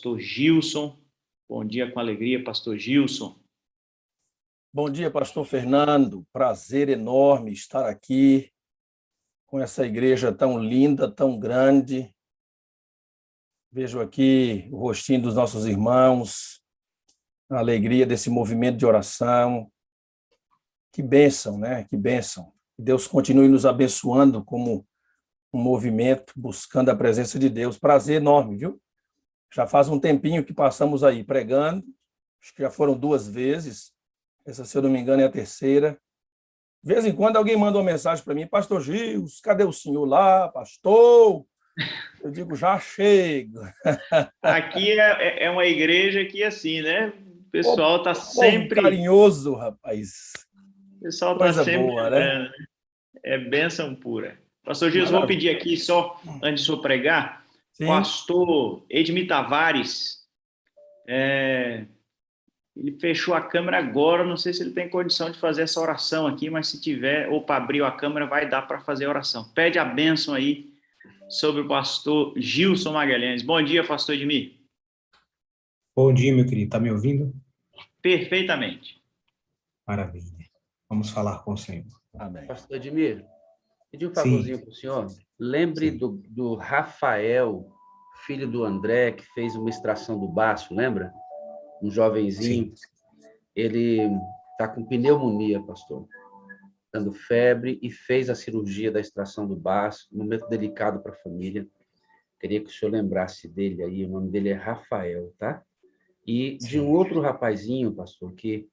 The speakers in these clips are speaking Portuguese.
pastor Gilson. Bom dia com alegria, pastor Gilson. Bom dia, pastor Fernando. Prazer enorme estar aqui com essa igreja tão linda, tão grande. Vejo aqui o rostinho dos nossos irmãos, a alegria desse movimento de oração. Que bênção, né? Que bênção. Que Deus continue nos abençoando como um movimento, buscando a presença de Deus. Prazer enorme, viu? Já faz um tempinho que passamos aí pregando, acho que já foram 2 vezes, essa, se eu não me engano, é a terceira. De vez em quando alguém manda uma mensagem para mim, pastor Gils, cadê o senhor lá, pastor? Eu digo, já chego. Aqui é uma igreja que, assim, né? O pessoal está Povo sempre... carinhoso, rapaz. O pessoal está Coisa sempre boa, né? orando, né? É bênção pura. Pastor Gilson, vou Maravilha. pedir aqui, só antes de eu pregar, Sim. pastor Edmir Tavares, ele fechou a câmera agora, não sei se ele tem condição de fazer essa oração aqui, mas se tiver, ou para abrir a câmera, vai dar para fazer a oração. Pede a bênção aí sobre o pastor Gilson Magalhães. Bom dia, pastor Edmir. Bom dia, meu querido. Está me ouvindo? Perfeitamente. Maravilha. Vamos falar com o Senhor. Amém. Pastor Edmir, pedi um Sim. favorzinho para o senhor. Lembre Sim. do Rafael, filho do André, que fez uma extração do baço, lembra? Um jovenzinho. Sim. Ele está com pneumonia, pastor. Dando febre e fez a cirurgia da extração do baço. Um momento delicado para a família. Queria que o senhor lembrasse dele aí. O nome dele é Rafael, tá? E de um Sim. outro rapazinho, pastor, que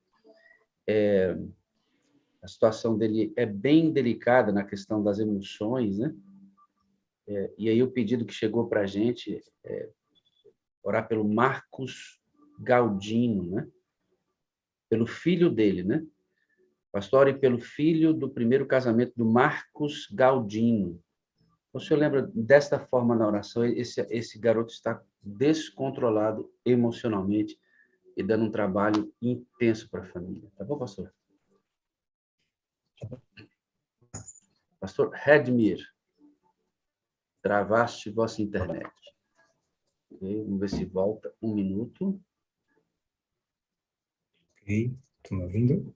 a situação dele é bem delicada na questão das emoções, né? E aí o pedido que chegou para a gente é orar pelo Marcos Galdino, né? Pelo filho dele, né? Pastor, ore pelo filho do primeiro casamento do Marcos Galdino. O senhor lembra desta forma na oração? Esse garoto está descontrolado emocionalmente e dando um trabalho intenso para a família. Tá bom, pastor? Pastor Redmir, travaste vossa internet. Okay, vamos ver se volta. 1 minuto. Ok. Estão me ouvindo?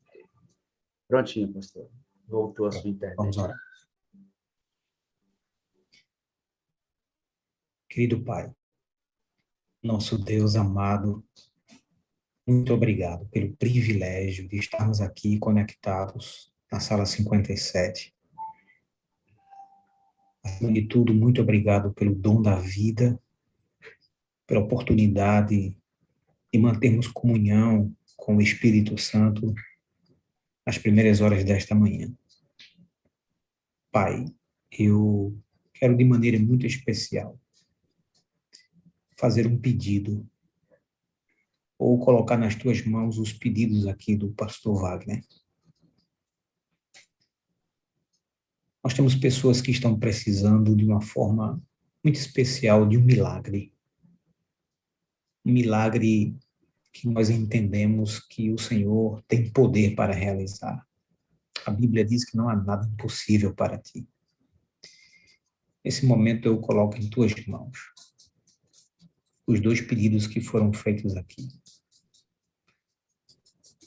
Prontinho, pastor. Voltou a sua Pronto. internet. Vamos orar. Querido Pai, nosso Deus amado, muito obrigado pelo privilégio de estarmos aqui conectados na sala 57. Acima de tudo, muito obrigado pelo dom da vida, pela oportunidade de mantermos comunhão com o Espírito Santo nas primeiras horas desta manhã. Pai, eu quero de maneira muito especial fazer um pedido ou colocar nas tuas mãos os pedidos aqui do pastor Wagner. Nós temos pessoas que estão precisando de uma forma muito especial de um milagre. Um milagre que nós entendemos que o Senhor tem poder para realizar. A Bíblia diz que não há nada impossível para ti. Nesse momento eu coloco em tuas mãos os 2 pedidos que foram feitos aqui.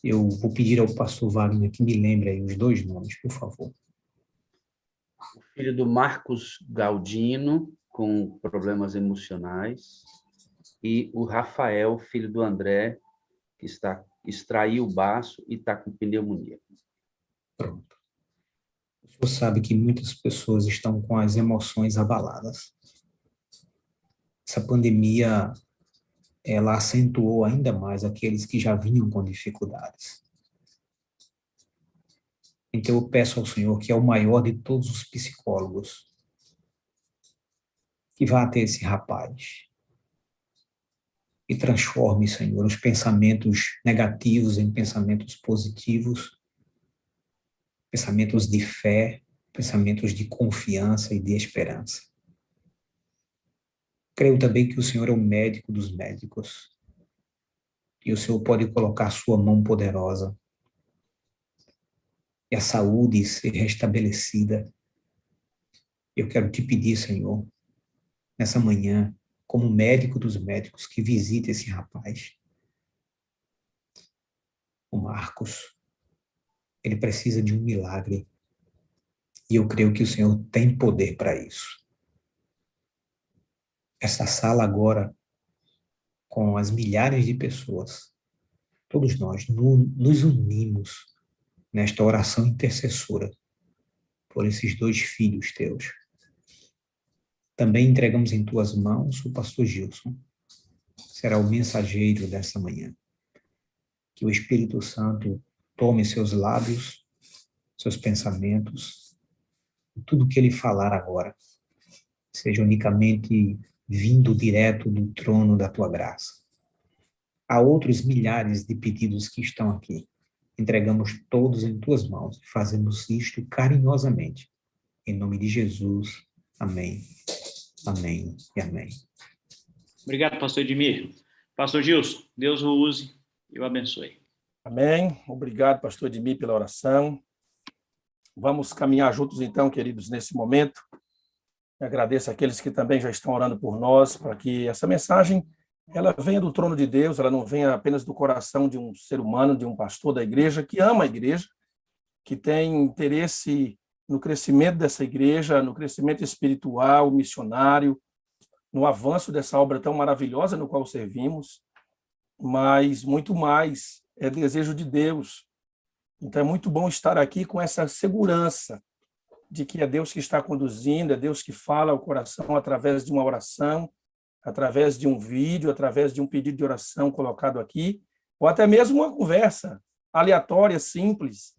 Eu vou pedir ao pastor Wagner que me lembre aí os 2 nomes, por favor. O filho do Marcos Galdino, com problemas emocionais, e o Rafael, filho do André, que extraiu o baço e está com pneumonia. Pronto. O senhor sabe que muitas pessoas estão com as emoções abaladas. Essa pandemia, ela acentuou ainda mais aqueles que já vinham com dificuldades. Então eu peço ao Senhor, que é o maior de todos os psicólogos, que vá até esse rapaz e transforme, Senhor, os pensamentos negativos em pensamentos positivos, pensamentos de fé, pensamentos de confiança e de esperança. Creio também que o Senhor é o médico dos médicos e o Senhor pode colocar sua mão poderosa e a saúde ser restabelecida. Eu quero te pedir, Senhor, nessa manhã, como médico dos médicos, que visite esse rapaz, o Marcos. Ele precisa de um milagre. E eu creio que o Senhor tem poder para isso. Essa sala agora, com as milhares de pessoas, todos nós nos unimos nesta oração intercessora por esses 2 filhos teus. Também entregamos em tuas mãos o pastor Gilson. Será o mensageiro dessa manhã. Que o Espírito Santo tome seus lábios, seus pensamentos, tudo que ele falar agora, seja unicamente vindo direto do trono da tua graça. Há outros milhares de pedidos que estão aqui. Entregamos todos em tuas mãos e fazemos isto carinhosamente. Em nome de Jesus. Amém. Amém e amém. Obrigado, pastor Edmir. Pastor Gilson, Deus o use e o abençoe. Amém. Obrigado, pastor Edmir, pela oração. Vamos caminhar juntos, então, queridos, nesse momento. Eu agradeço àqueles que também já estão orando por nós, para que essa mensagem ela venha do trono de Deus, ela não venha apenas do coração de um ser humano, de um pastor da igreja, que ama a igreja, que tem interesse no crescimento dessa igreja, no crescimento espiritual, missionário, no avanço dessa obra tão maravilhosa no qual servimos, mas muito mais é desejo de Deus. Então é muito bom estar aqui com essa segurança de que é Deus que está conduzindo, é Deus que fala ao coração através de uma oração, através de um vídeo, através de um pedido de oração colocado aqui, ou até mesmo uma conversa aleatória, simples,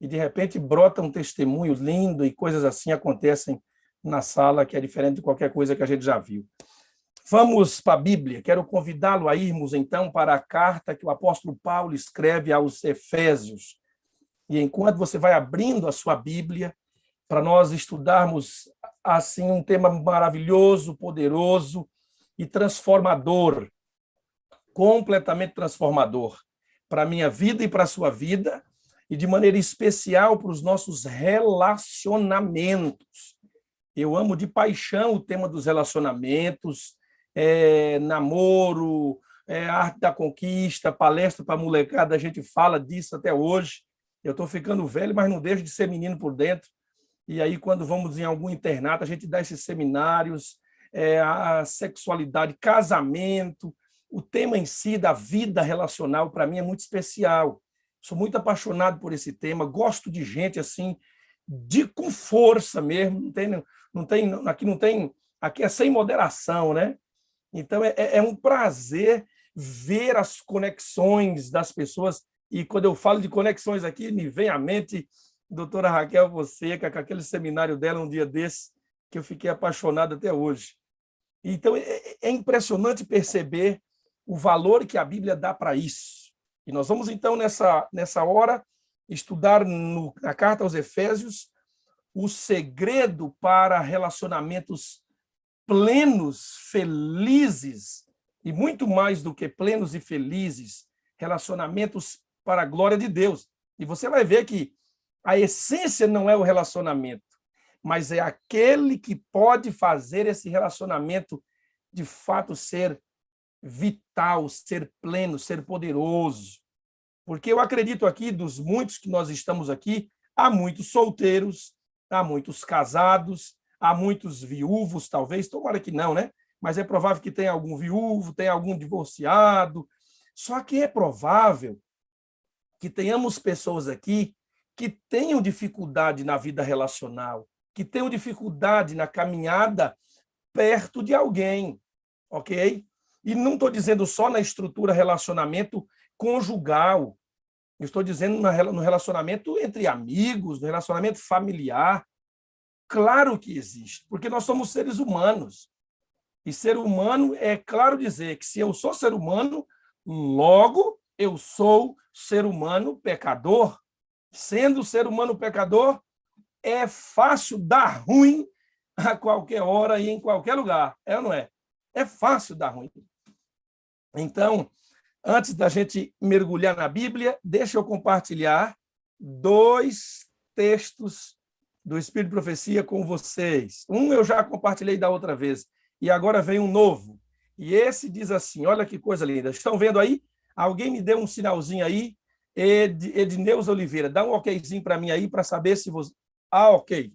e de repente brota um testemunho lindo e coisas assim acontecem na sala, que é diferente de qualquer coisa que a gente já viu. Vamos para a Bíblia. Quero convidá-lo a irmos, então, para a carta que o apóstolo Paulo escreve aos Efésios. E enquanto você vai abrindo a sua Bíblia, para nós estudarmos, assim, um tema maravilhoso, poderoso e transformador, completamente transformador, para a minha vida e para a sua vida, e de maneira especial para os nossos relacionamentos. Eu amo de paixão o tema dos relacionamentos, namoro, arte da conquista, palestra para molecada, a gente fala disso até hoje. Eu estou ficando velho, mas não deixo de ser menino por dentro. E aí, quando vamos em algum internato, a gente dá esses seminários, a sexualidade, casamento, o tema em si da vida relacional, para mim, é muito especial. Sou muito apaixonado por esse tema, gosto de gente assim, com força mesmo, aqui é sem moderação, né? Então, é um prazer ver as conexões das pessoas, e quando eu falo de conexões aqui, me vem à mente doutora Raquel Fonseca, com aquele seminário dela um dia desse, que eu fiquei apaixonado até hoje. Então, é impressionante perceber o valor que a Bíblia dá para isso. E nós vamos, então, nessa hora, estudar na carta aos Efésios o segredo para relacionamentos plenos, felizes, e muito mais do que plenos e felizes, relacionamentos para a glória de Deus. E você vai ver que a essência não é o relacionamento, mas é aquele que pode fazer esse relacionamento de fato ser vital, ser pleno, ser poderoso. Porque eu acredito aqui, dos muitos que nós estamos aqui, há muitos solteiros, há muitos casados, há muitos viúvos, talvez, tomara que não, né? Mas é provável que tenha algum viúvo, tenha algum divorciado. Só que é provável que tenhamos pessoas aqui que tenham dificuldade na vida relacional, que tenham dificuldade na caminhada perto de alguém, ok? E não estou dizendo só na estrutura relacionamento conjugal, eu estou dizendo no relacionamento entre amigos, no relacionamento familiar. Claro que existe, porque nós somos seres humanos. E ser humano é claro dizer que se eu sou ser humano, logo eu sou ser humano pecador. Sendo ser humano pecador, é fácil dar ruim a qualquer hora e em qualquer lugar. É ou não é? É fácil dar ruim. Então, antes da gente mergulhar na Bíblia, deixa eu compartilhar 2 textos do Espírito de Profecia com vocês. Um eu já compartilhei da outra vez, e agora vem um novo. E esse diz assim, olha que coisa linda. Estão vendo aí? Alguém me deu um sinalzinho aí. Edneuza Oliveira, dá um okzinho para mim aí para saber se você... Ah, ok.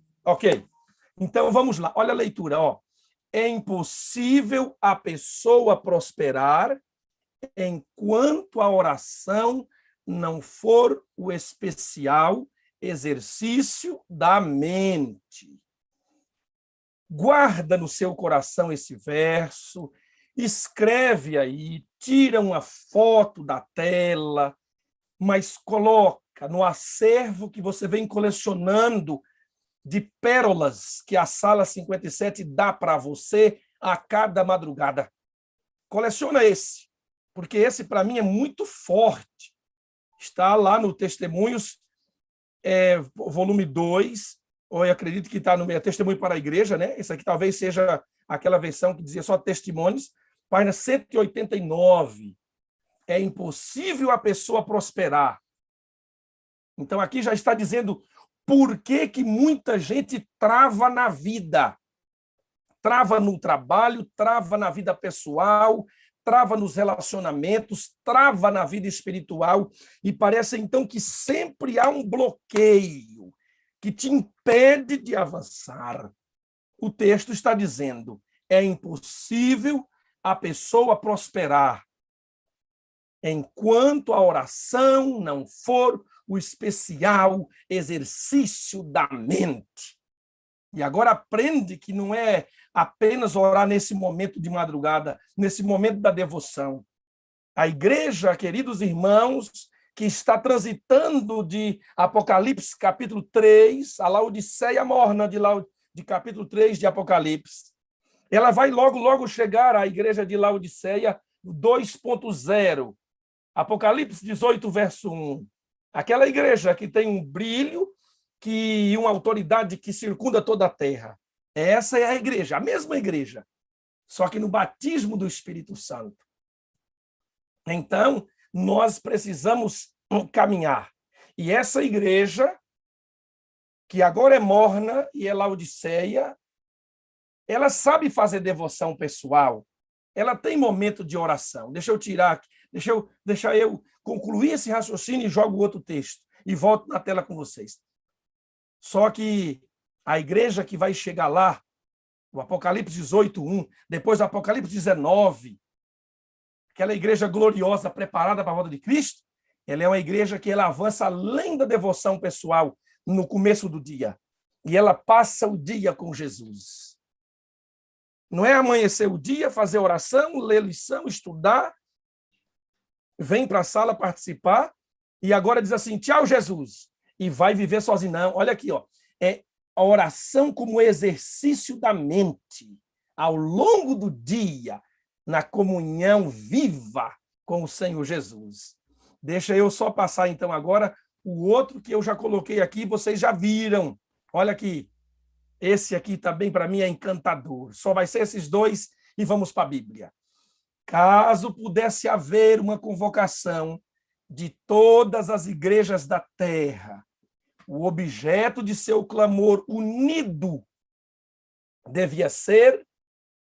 Então, vamos lá. Olha a leitura, ó. É impossível a pessoa prosperar enquanto a oração não for o especial exercício da mente. Guarda no seu coração esse verso, escreve aí, tira uma foto da tela, mas coloca no acervo que você vem colecionando de pérolas que a Sala 57 dá para você a cada madrugada. Coleciona esse, porque esse, para mim, é muito forte. Está lá no Testemunhos, volume 2, ou eu acredito que está no Testemunho para a Igreja, né? Esse aqui talvez seja aquela versão que dizia só testemunhos, página 189. É impossível a pessoa prosperar. Então, aqui já está dizendo por que muita gente trava na vida. Trava no trabalho, trava na vida pessoal, trava nos relacionamentos, trava na vida espiritual, e parece, então, que sempre há um bloqueio que te impede de avançar. O texto está dizendo, é impossível a pessoa prosperar enquanto a oração não for o especial exercício da mente. E agora aprende que não é apenas orar nesse momento de madrugada, nesse momento da devoção. A igreja, queridos irmãos, que está transitando de Apocalipse, capítulo 3, a Laodiceia morna de capítulo 3 de Apocalipse, ela vai logo chegar à igreja de Laodiceia 2.0. Apocalipse 18, verso 1. Aquela igreja que tem um brilho e uma autoridade que circunda toda a terra. Essa é a igreja, a mesma igreja, só que no batismo do Espírito Santo. Então, nós precisamos caminhar. E essa igreja, que agora é morna e é Laodiceia, ela sabe fazer devoção pessoal, ela tem momento de oração. Deixa eu concluir esse raciocínio e jogo outro texto e volto na tela com vocês. Só que a igreja que vai chegar lá, o Apocalipse 18:1, depois o Apocalipse 19, aquela igreja gloriosa preparada para a volta de Cristo, ela é uma igreja que ela avança além da devoção pessoal no começo do dia. E ela passa o dia com Jesus. Não é amanhecer o dia, fazer oração, ler lição, estudar, vem para a sala participar e agora diz assim, tchau, Jesus, e vai viver sozinho. Não, olha aqui, ó, é a oração como exercício da mente, ao longo do dia, na comunhão viva com o Senhor Jesus. Deixa eu só passar, então, agora o outro que eu já coloquei aqui, vocês já viram. Olha aqui, esse aqui também, para mim, é encantador. Só vai ser esses dois e vamos para a Bíblia. Caso pudesse haver uma convocação de todas as igrejas da terra, o objeto de seu clamor unido devia ser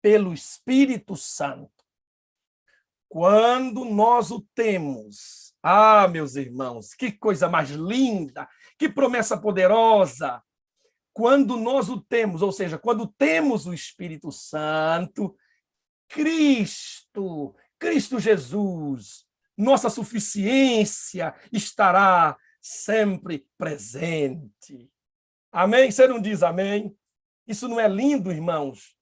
pelo Espírito Santo. Quando nós o temos, meus irmãos, que coisa mais linda, que promessa poderosa. Quando nós o temos, ou seja, quando temos o Espírito Santo, Cristo Jesus, nossa suficiência estará sempre presente. Amém? Você não diz amém? Isso não é lindo, irmãos?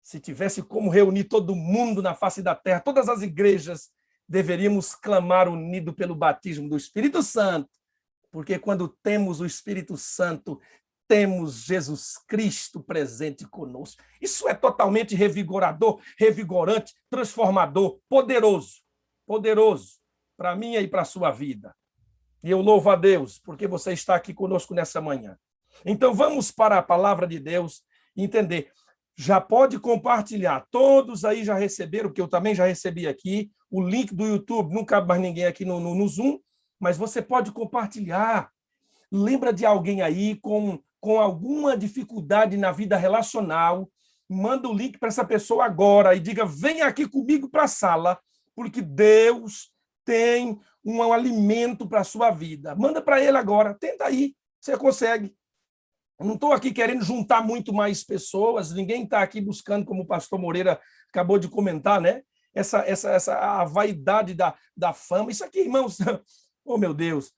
Se tivesse como reunir todo mundo na face da terra, todas as igrejas, deveríamos clamar unido pelo batismo do Espírito Santo, porque quando temos o Espírito Santo, temos Jesus Cristo presente conosco. Isso é totalmente revigorador, revigorante, transformador, poderoso para mim e para a sua vida. E eu louvo a Deus, porque você está aqui conosco nessa manhã. Então, vamos para a palavra de Deus e entender. Já pode compartilhar. Todos aí já receberam, que eu também já recebi aqui, o link do YouTube. Não cabe mais ninguém aqui no Zoom, mas você pode compartilhar. Lembra de alguém aí com alguma dificuldade na vida relacional, manda o link para essa pessoa agora e diga, vem aqui comigo para a sala, porque Deus tem um alimento para a sua vida. Manda para ele agora, tenta aí, você consegue. Eu não estou aqui querendo juntar muito mais pessoas, ninguém está aqui buscando, como o pastor Moreira acabou de comentar, né? A vaidade da fama. Isso aqui, irmãos, oh meu Deus.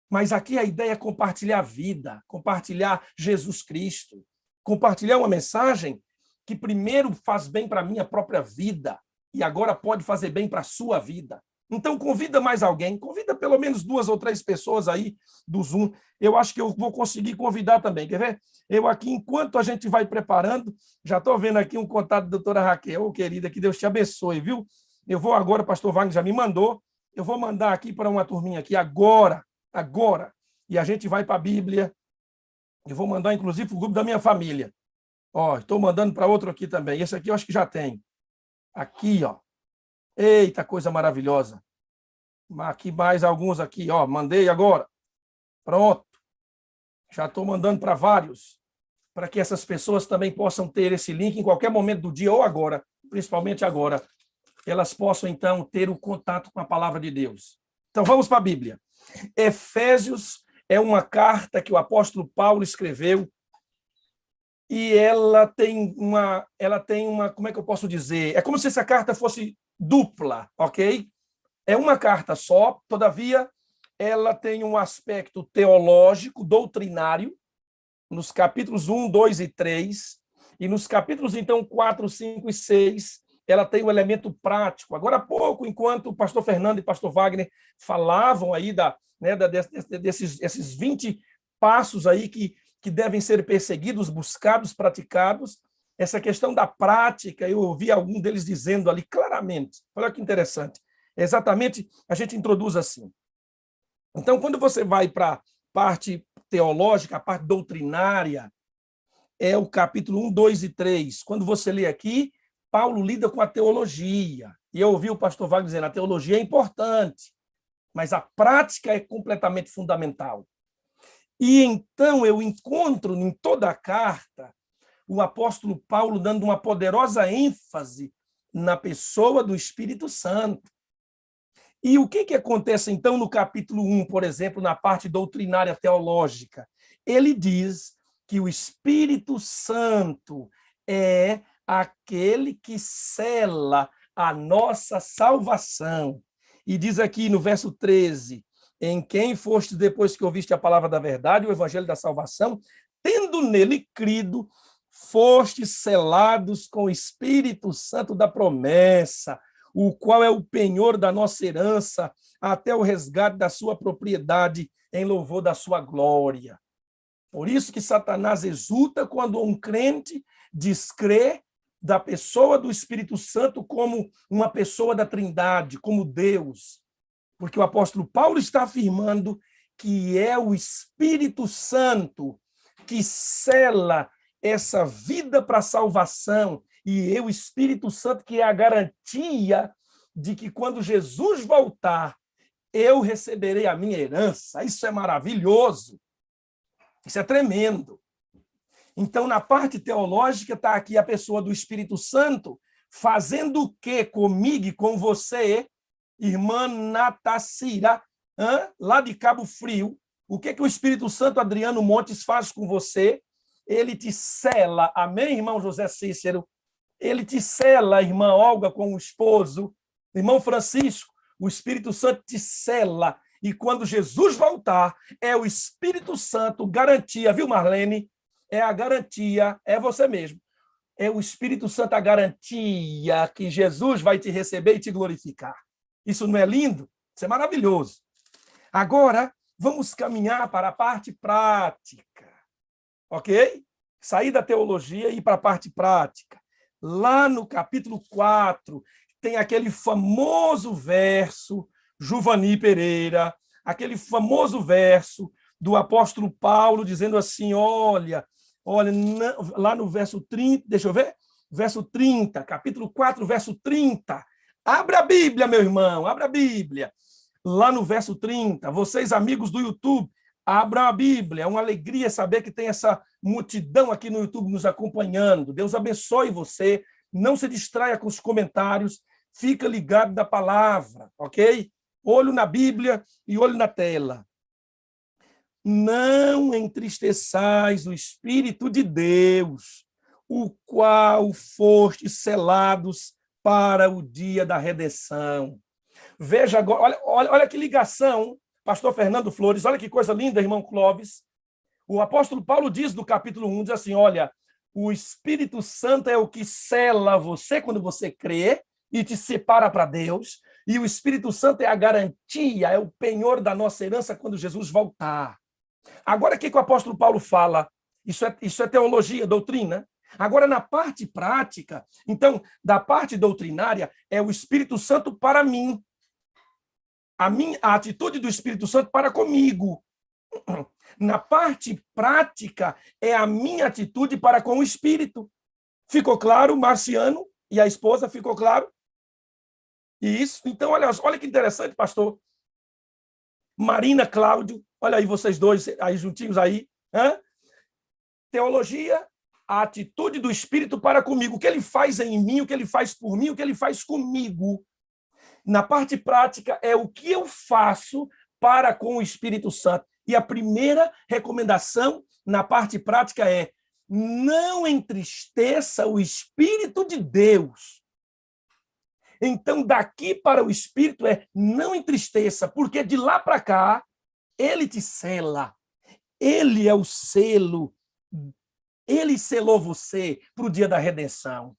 Mas aqui a ideia é compartilhar a vida, compartilhar Jesus Cristo, compartilhar uma mensagem que primeiro faz bem para a minha própria vida e agora pode fazer bem para a sua vida. Então, convida mais alguém, convida pelo menos 2 ou 3 pessoas aí do Zoom. Eu acho que eu vou conseguir convidar também, quer ver? Eu aqui, enquanto a gente vai preparando, já estou vendo aqui um contato da doutora Raquel, querida, que Deus te abençoe, viu? Eu vou agora, o pastor Wagner já me mandou, eu vou mandar aqui para uma turminha aqui agora, e a gente vai para a Bíblia. Eu vou mandar, inclusive, para o grupo da minha família. Ó, estou mandando para outro aqui também. Esse aqui eu acho que já tem. Aqui, ó. Eita, coisa maravilhosa. Aqui mais alguns aqui, ó. Mandei agora. Pronto. Já estou mandando para vários, para que essas pessoas também possam ter esse link em qualquer momento do dia ou agora, principalmente agora, elas possam, então, ter o contato com a palavra de Deus. Então, vamos para a Bíblia. Efésios é uma carta que o apóstolo Paulo escreveu e ela tem uma, como é que eu posso dizer? É como se essa carta fosse dupla, ok? É uma carta só, todavia, ela tem um aspecto teológico, doutrinário, nos capítulos 1, 2 e 3, e nos capítulos, então, 4, 5 e 6, ela tem um elemento prático. Agora há pouco, enquanto o pastor Fernando e o pastor Wagner falavam aí desses 20 passos aí que devem ser perseguidos, buscados, praticados, essa questão da prática, eu ouvi algum deles dizendo ali claramente, olha que interessante, exatamente a gente introduz assim. Então, quando você vai para a parte teológica, a parte doutrinária, é o capítulo 1, 2 e 3. Quando você lê aqui, Paulo lida com a teologia. E eu ouvi o pastor Wagner dizendo, a teologia é importante, mas a prática é completamente fundamental. E então eu encontro em toda a carta o apóstolo Paulo dando uma poderosa ênfase na pessoa do Espírito Santo. E o que acontece, então, no capítulo 1, por exemplo, na parte doutrinária teológica? Ele diz que o Espírito Santo é aquele que sela a nossa salvação. E diz aqui no verso 13, em quem foste depois que ouviste a palavra da verdade, o evangelho da salvação, tendo nele crido, fostes selados com o Espírito Santo da promessa, o qual é o penhor da nossa herança, até o resgate da sua propriedade, em louvor da sua glória. Por isso que Satanás exulta quando um crente descrê da pessoa do Espírito Santo como uma pessoa da Trindade, como Deus. Porque o apóstolo Paulo está afirmando que é o Espírito Santo que sela essa vida para a salvação, e é o Espírito Santo que é a garantia de que quando Jesus voltar, eu receberei a minha herança. Isso é maravilhoso. Isso é tremendo. Então, na parte teológica, está aqui a pessoa do Espírito Santo fazendo o que comigo e com você, irmã Natacira, lá de Cabo Frio? O que o Espírito Santo Adriano Montes faz com você? Ele te sela, amém, irmão José Cícero? Ele te sela, irmã Olga, com o esposo. Irmão Francisco, o Espírito Santo te sela. E quando Jesus voltar, é o Espírito Santo, garantia, viu, Marlene? É a garantia, é você mesmo. É o Espírito Santo a garantia que Jesus vai te receber e te glorificar. Isso não é lindo? Isso é maravilhoso. Agora, vamos caminhar para a parte prática. Ok? Sair da teologia e ir para a parte prática. Lá no capítulo 4, tem aquele famoso verso, Juvani Pereira, aquele famoso verso do apóstolo Paulo, dizendo assim, olha, lá no verso 30, deixa eu ver, verso 30, capítulo 4, verso 30. Abra a Bíblia, meu irmão, abra a Bíblia. Lá no verso 30, vocês, amigos do YouTube, abram a Bíblia. É uma alegria saber que tem essa multidão aqui no YouTube nos acompanhando. Deus abençoe você. Não se distraia com os comentários. Fica ligado na palavra, ok? Olho na Bíblia e olho na tela. Não entristeçais o Espírito de Deus, o qual fostes selados para o dia da redenção. Veja agora, olha que ligação, pastor Fernando Flores, olha que coisa linda, irmão Clóvis. O apóstolo Paulo diz no capítulo 1, diz assim, olha, o Espírito Santo é o que sela você quando você crê e te separa para Deus, e o Espírito Santo é a garantia, é o penhor da nossa herança quando Jesus voltar. Agora, o que o apóstolo Paulo fala? Isso é teologia, doutrina. Agora, na parte prática, então, da parte doutrinária, é o Espírito Santo para mim. A atitude do Espírito Santo para comigo. Na parte prática, é a minha atitude para com o Espírito. Ficou claro, Marciano e a esposa, ficou claro? Isso. Então, olha que interessante, pastor. Marina, Cláudio, olha aí vocês dois aí juntinhos aí. Teologia, a atitude do Espírito para comigo. O que ele faz em mim, o que ele faz por mim, o que ele faz comigo. Na parte prática, é o que eu faço para com o Espírito Santo. E a primeira recomendação na parte prática é: não entristeça o Espírito de Deus. Então, daqui para o Espírito é não entristeça, porque de lá para cá, ele te sela. Ele é o selo. Ele selou você para o dia da redenção.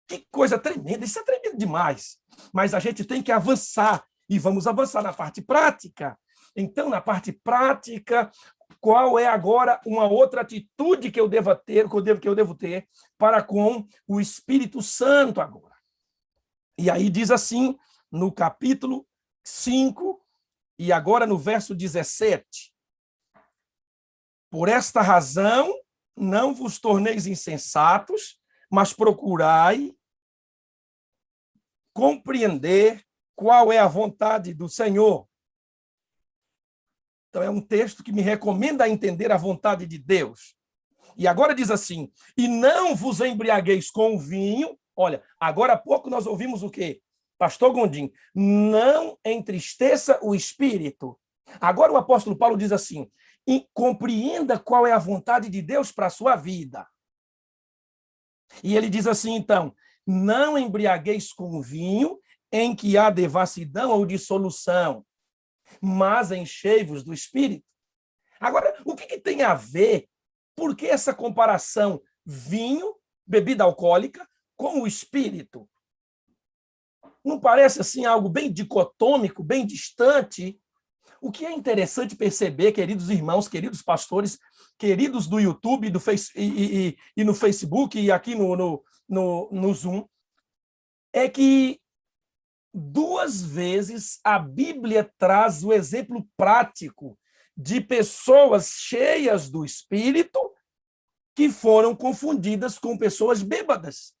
Que coisa tremenda, isso é tremendo demais. Mas a gente tem que avançar, e vamos avançar na parte prática. Então, na parte prática, qual é agora uma outra atitude que eu devo ter, que eu devo ter para com o Espírito Santo agora? E aí diz assim, no capítulo 5, e agora no verso 17. Por esta razão, não vos torneis insensatos, mas procurai compreender qual é a vontade do Senhor. Então, é um texto que me recomenda entender a vontade de Deus. E agora diz assim, e não vos embriagueis com o vinho. Olha, agora há pouco nós ouvimos o quê? Pastor Gondim, não entristeça o Espírito. Agora o apóstolo Paulo diz assim, e compreenda qual é a vontade de Deus para a sua vida. E ele diz assim, então, não embriagueis com o vinho em que há devassidão ou dissolução, mas enchei-vos do Espírito. Agora, o que tem a ver? Por que essa comparação vinho, bebida alcoólica, com o Espírito? Não parece assim algo bem dicotômico, bem distante? O que é interessante perceber, queridos irmãos, queridos pastores, queridos do YouTube e no Facebook e aqui no Zoom, é que 2 vezes a Bíblia traz o exemplo prático de pessoas cheias do Espírito que foram confundidas com pessoas bêbadas.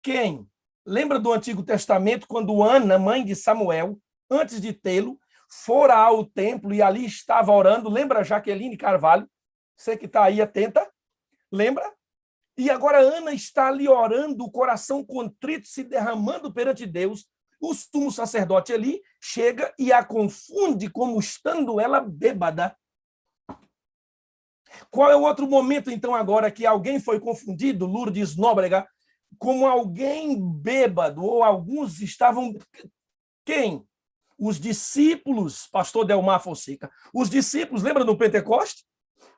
Quem? Lembra do Antigo Testamento, quando Ana, mãe de Samuel, antes de tê-lo, fora ao templo e ali estava orando? Lembra Jaqueline Carvalho? Você que está aí atenta? Lembra? E agora Ana está ali orando, o coração contrito, se derramando perante Deus. O sumo sacerdote ali chega e a confunde como estando ela bêbada. Qual é o outro momento, então, agora que alguém foi confundido, Lourdes Nóbrega, como alguém bêbado, ou alguns estavam... Quem? Os discípulos, pastor Delmar Fonseca. Os discípulos, lembra do Pentecoste?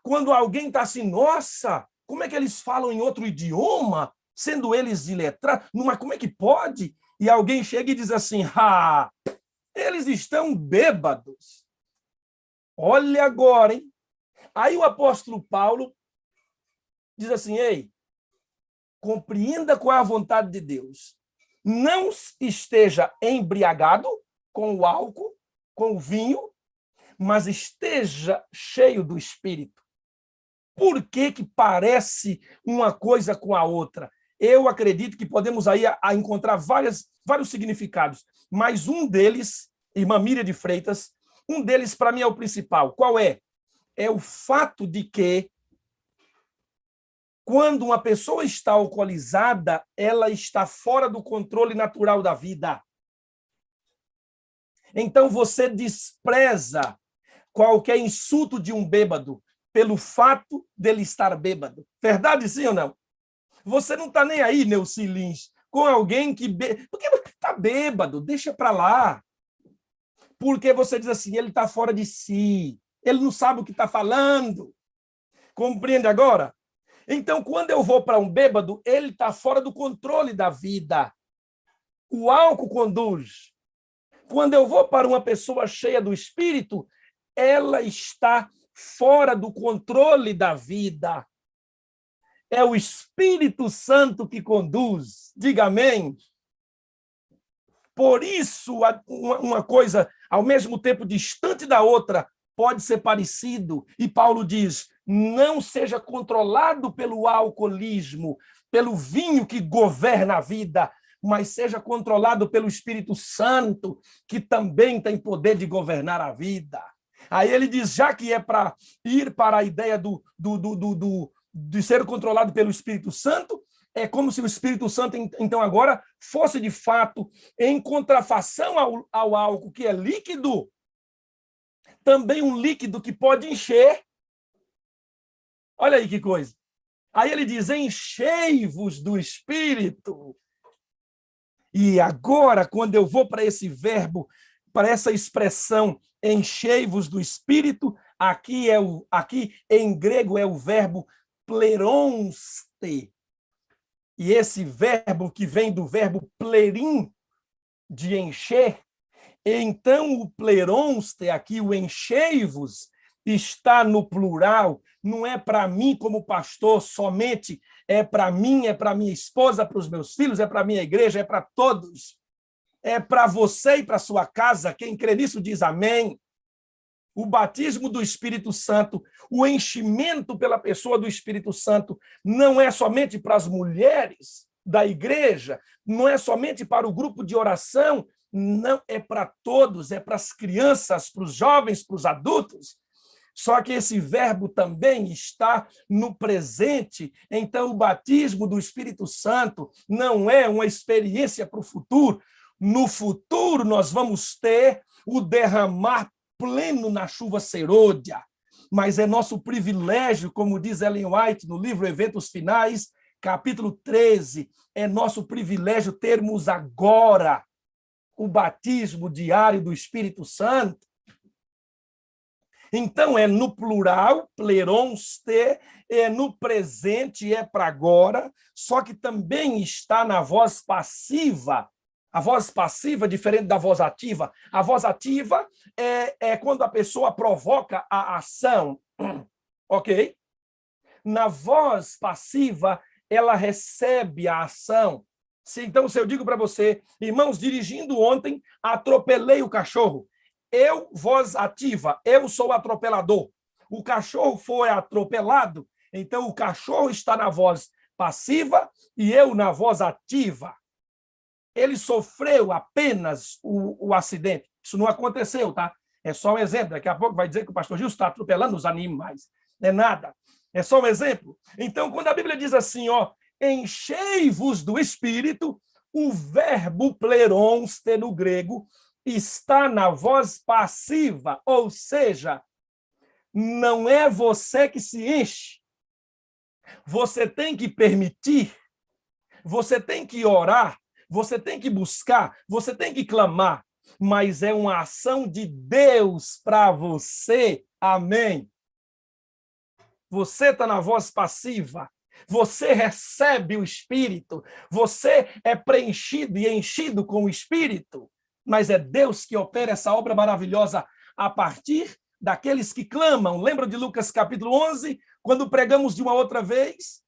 Quando alguém está assim, nossa, como é que eles falam em outro idioma, sendo eles iletrados? Mas como é que pode? E alguém chega e diz assim, eles estão bêbados. Olha agora, hein? Aí o apóstolo Paulo diz assim, ei, compreenda qual é a vontade de Deus. Não esteja embriagado com o álcool, com o vinho, mas esteja cheio do Espírito. Por que parece uma coisa com a outra? Eu acredito que podemos aí a encontrar vários significados, mas um deles, irmã Miriam de Freitas, um deles para mim é o principal. Qual é? é o fato de que, quando uma pessoa está alcoolizada, ela está fora do controle natural da vida. Então, você despreza qualquer insulto de um bêbado pelo fato dele estar bêbado. Verdade, sim ou não? Você não está nem aí, Neuci Lins, com alguém que... Porque está bêbado, deixa para lá. Porque você diz assim, ele está fora de si, ele não sabe o que está falando. Compreende agora? Então, quando eu vou para um bêbado, ele está fora do controle da vida. O álcool conduz. Quando eu vou para uma pessoa cheia do Espírito, ela está fora do controle da vida. É o Espírito Santo que conduz. Diga amém. Por isso, uma coisa, ao mesmo tempo distante da outra, pode ser parecido. E Paulo diz, não seja controlado pelo alcoolismo, pelo vinho que governa a vida, mas seja controlado pelo Espírito Santo, que também tem poder de governar a vida. Aí ele diz, já que é para ir para a ideia de ser controlado pelo Espírito Santo, é como se o Espírito Santo, então, agora, fosse, de fato, em contrafação ao álcool, que é líquido, também um líquido que pode encher. Olha aí que coisa. Aí ele diz, enchei-vos do Espírito. E agora, quando eu vou para esse verbo, para essa expressão, enchei-vos do Espírito, aqui em grego é o verbo pleronste. E esse verbo que vem do verbo plerim, de encher, então o pleronste, aqui o enchei-vos, está no plural, não é para mim como pastor somente, é para mim, é para minha esposa, para os meus filhos, é para minha igreja, é para todos. É para você e para sua casa, quem crê nisso diz amém. O batismo do Espírito Santo, o enchimento pela pessoa do Espírito Santo, não é somente para as mulheres da igreja, não é somente para o grupo de oração, não, é para todos, é para as crianças, para os jovens, para os adultos. Só que esse verbo também está no presente. Então, o batismo do Espírito Santo não é uma experiência para o futuro. No futuro, nós vamos ter o derramar pleno na chuva serôdia, mas é nosso privilégio, como diz Ellen White no livro Eventos Finais, capítulo 13, é nosso privilégio termos agora o batismo diário do Espírito Santo. Então, é no plural, pleronste, é no presente, é para agora, só que também está na voz passiva. A voz passiva é diferente da voz ativa. A voz ativa é quando a pessoa provoca a ação, ok? Na voz passiva, ela recebe a ação. Então, se eu digo para você, irmãos, dirigindo ontem, atropelei o cachorro. Eu, voz ativa, eu sou o atropelador. O cachorro foi atropelado, então o cachorro está na voz passiva e eu na voz ativa. Ele sofreu apenas o acidente. Isso não aconteceu, tá? É só um exemplo. Daqui a pouco vai dizer que o pastor Gil está atropelando os animais. Não é nada. É só um exemplo. Então, quando a Bíblia diz assim, ó, enchei-vos do Espírito, o verbo pleronste no grego está na voz passiva, ou seja, não é você que se enche. Você tem que permitir, você tem que orar, você tem que buscar, você tem que clamar, mas é uma ação de Deus para você. Amém. Você está na voz passiva, você recebe o Espírito, você é preenchido e enchido com o Espírito, mas é Deus que opera essa obra maravilhosa a partir daqueles que clamam. Lembra de Lucas capítulo 11, quando pregamos de uma outra vez?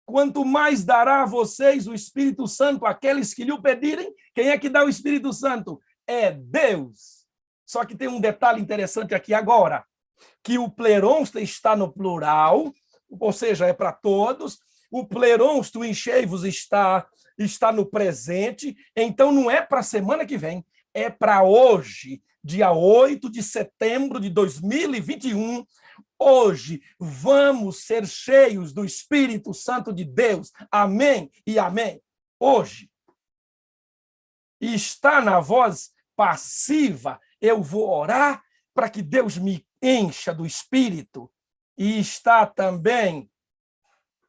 Quanto mais dará a vocês o Espírito Santo àqueles que lhe o pedirem. Quem é que dá o Espírito Santo? É Deus. Só que tem um detalhe interessante aqui agora, que o pleronste está no plural, ou seja, é para todos. O pleronste, o enchei-vos, está no presente. Então, não é para a semana que vem, é para hoje. dia 8 de setembro de 2021, hoje vamos ser cheios do Espírito Santo de Deus. Amém e amém. Hoje. E está na voz passiva, eu vou orar para que Deus me encha do Espírito. E está também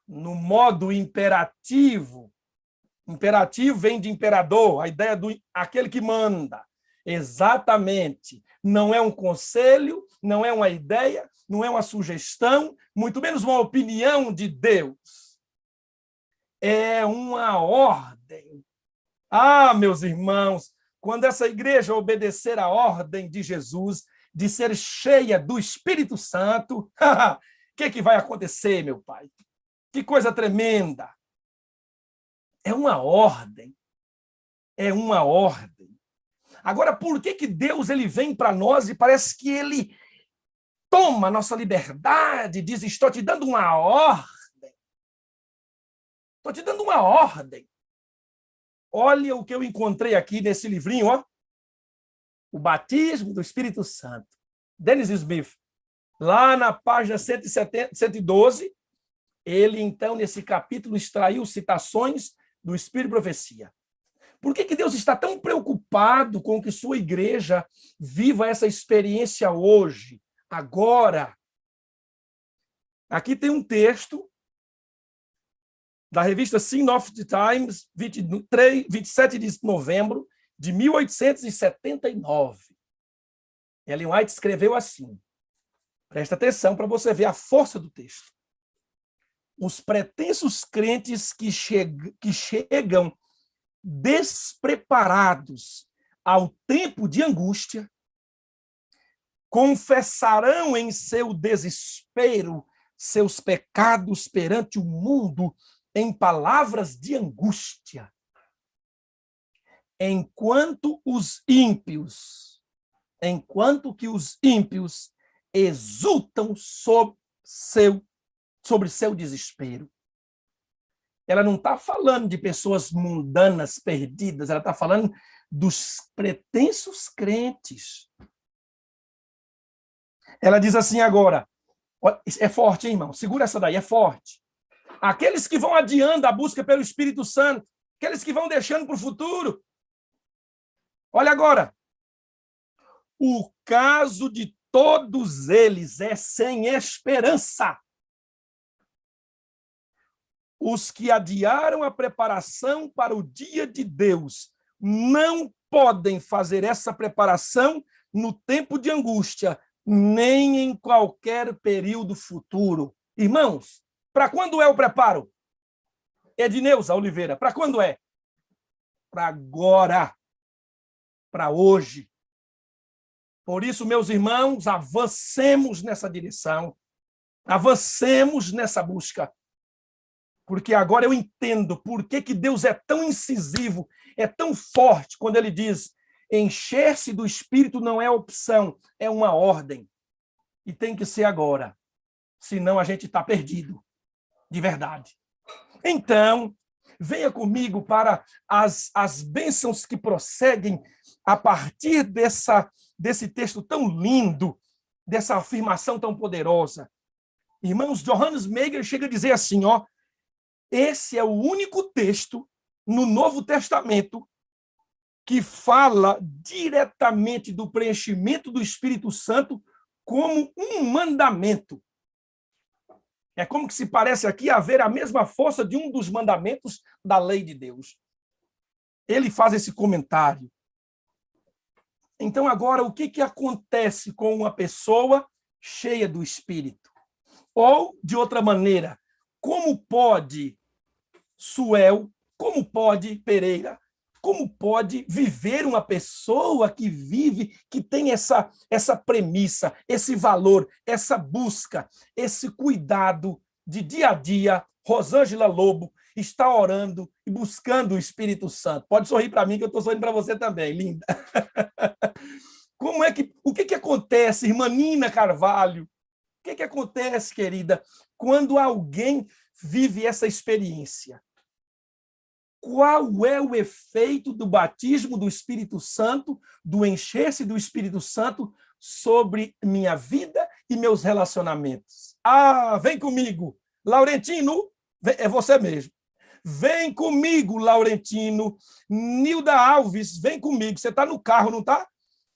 no modo imperativo. Imperativo vem de imperador, a ideia do aquele que manda. Exatamente. Não é um conselho, não é uma ideia, não é uma sugestão, muito menos uma opinião de Deus. É uma ordem. Ah, meus irmãos, quando essa igreja obedecer a ordem de Jesus de ser cheia do Espírito Santo, o que vai acontecer, meu Pai? Que coisa tremenda! É uma ordem. É uma ordem. Agora, por que Deus ele vem para nós e parece que ele toma a nossa liberdade, diz, estou te dando uma ordem. Estou te dando uma ordem. Olha o que eu encontrei aqui nesse livrinho, ó. O batismo do Espírito Santo. Dennis Smith. Lá na página 112, ele, então, nesse capítulo, extraiu citações do Espírito de Profecia. Por que Deus está tão preocupado com que sua igreja viva essa experiência hoje, agora? Aqui tem um texto da revista Sign of the Times, 27 de novembro de 1879. Ellen White escreveu assim. Presta atenção para você ver a força do texto. Os pretensos crentes que chegam despreparados ao tempo de angústia, confessarão em seu desespero seus pecados perante o mundo em palavras de angústia, enquanto que os ímpios exultam sobre seu desespero. Ela não está falando de pessoas mundanas, perdidas, ela está falando dos pretensos crentes. Ela diz assim agora, é forte, hein, irmão? Segura essa daí, é forte. Aqueles que vão adiando a busca pelo Espírito Santo, aqueles que vão deixando para o futuro. Olha agora. O caso de todos eles é sem esperança. Os que adiaram a preparação para o dia de Deus não podem fazer essa preparação no tempo de angústia, nem em qualquer período futuro. Irmãos, para quando é o preparo? Edneuza Oliveira, para quando é? Para agora, para hoje. Por isso, meus irmãos, avancemos nessa direção, avancemos nessa busca. Porque agora eu entendo por que Deus é tão incisivo, é tão forte, quando ele diz, encher-se do Espírito não é opção, é uma ordem. E tem que ser agora, senão a gente está perdido, de verdade. Então, venha comigo para as bênçãos que prosseguem a partir desse texto tão lindo, dessa afirmação tão poderosa. Irmãos, Johannes Meyer chega a dizer assim, ó, esse é o único texto no Novo Testamento que fala diretamente do preenchimento do Espírito Santo como um mandamento. É como que se parece aqui haver a mesma força de um dos mandamentos da lei de Deus. Ele faz esse comentário. Então, agora, o que acontece com uma pessoa cheia do Espírito? Ou, de outra maneira, como pode Suel, como pode Pereira, como pode viver uma pessoa que vive, que tem essa premissa, esse valor, essa busca, esse cuidado de dia a dia? Rosângela Lobo está orando e buscando o Espírito Santo. Pode sorrir para mim, que eu estou sorrindo para você também, linda. O que acontece, irmã Nina Carvalho? O que acontece, querida, quando alguém vive essa experiência? Qual é o efeito do batismo do Espírito Santo, do encher-se do Espírito Santo sobre minha vida e meus relacionamentos? Vem comigo, Laurentino, é você mesmo. Vem comigo, Laurentino. Nilda Alves, vem comigo. Você está no carro, não está?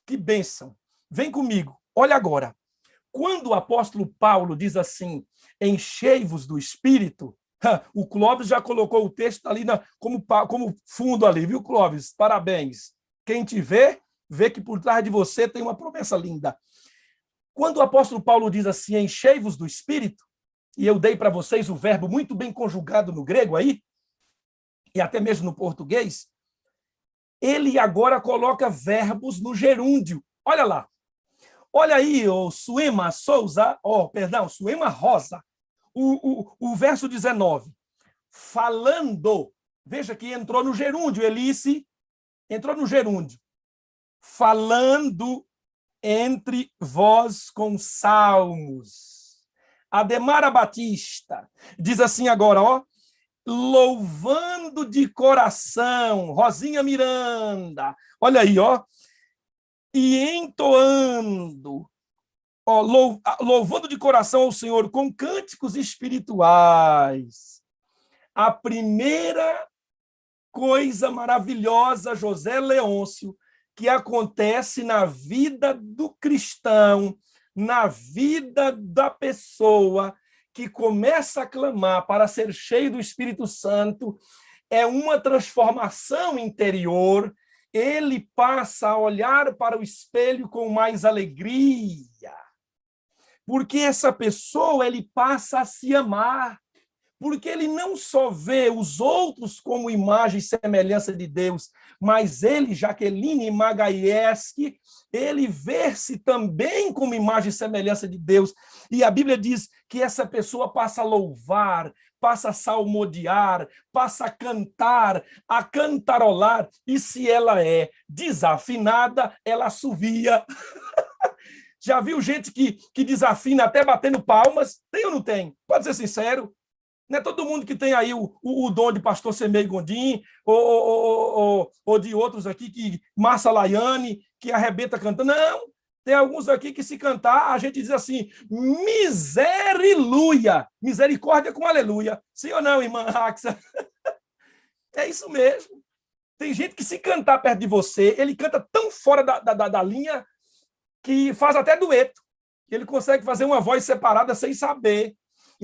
Que bênção. Vem comigo. Olha agora. Quando o apóstolo Paulo diz assim, enchei-vos do Espírito, o Clóvis já colocou o texto ali como fundo ali, viu, Clóvis? Parabéns. Quem te vê, vê que por trás de você tem uma promessa linda. Quando o apóstolo Paulo diz assim, enchei-vos do Espírito, e eu dei para vocês o verbo muito bem conjugado no grego aí, e até mesmo no português, ele agora coloca verbos no gerúndio. Olha lá. Olha aí, o Suema Souza, Suema Rosa, o verso 19. Falando, veja que entrou no gerúndio, Elice entrou no gerúndio. Falando entre vós com salmos. Ademara Batista diz assim agora, louvando de coração, Rosinha Miranda, olha aí, e entoando, louvando de coração ao Senhor com cânticos espirituais. A primeira coisa maravilhosa, José Leôncio, que acontece na vida do cristão, na vida da pessoa que começa a clamar para ser cheio do Espírito Santo, é uma transformação interior. Ele passa a olhar para o espelho com mais alegria, porque essa pessoa ele passa a se amar, porque ele não só vê os outros como imagem e semelhança de Deus, mas ele, Jaqueline Magaieski, ele vê-se também como imagem e semelhança de Deus. E a Bíblia diz que essa pessoa passa a louvar, passa a salmodiar, passa a cantar, a cantarolar, e se ela é desafinada, ela assovia. Já viu gente que desafina até batendo palmas? Tem ou não tem? Pode ser sincero. Não é todo mundo que tem aí o dom de pastor Semei Gondim, ou de outros aqui, que Márcia Laiane, que arrebenta cantando. Não, tem alguns aqui que se cantar, a gente diz assim, miseriluia, misericórdia com aleluia. Sim ou não, irmã Raxa? É isso mesmo. Tem gente que se cantar perto de você, ele canta tão fora da linha que faz até dueto. Ele consegue fazer uma voz separada sem saber.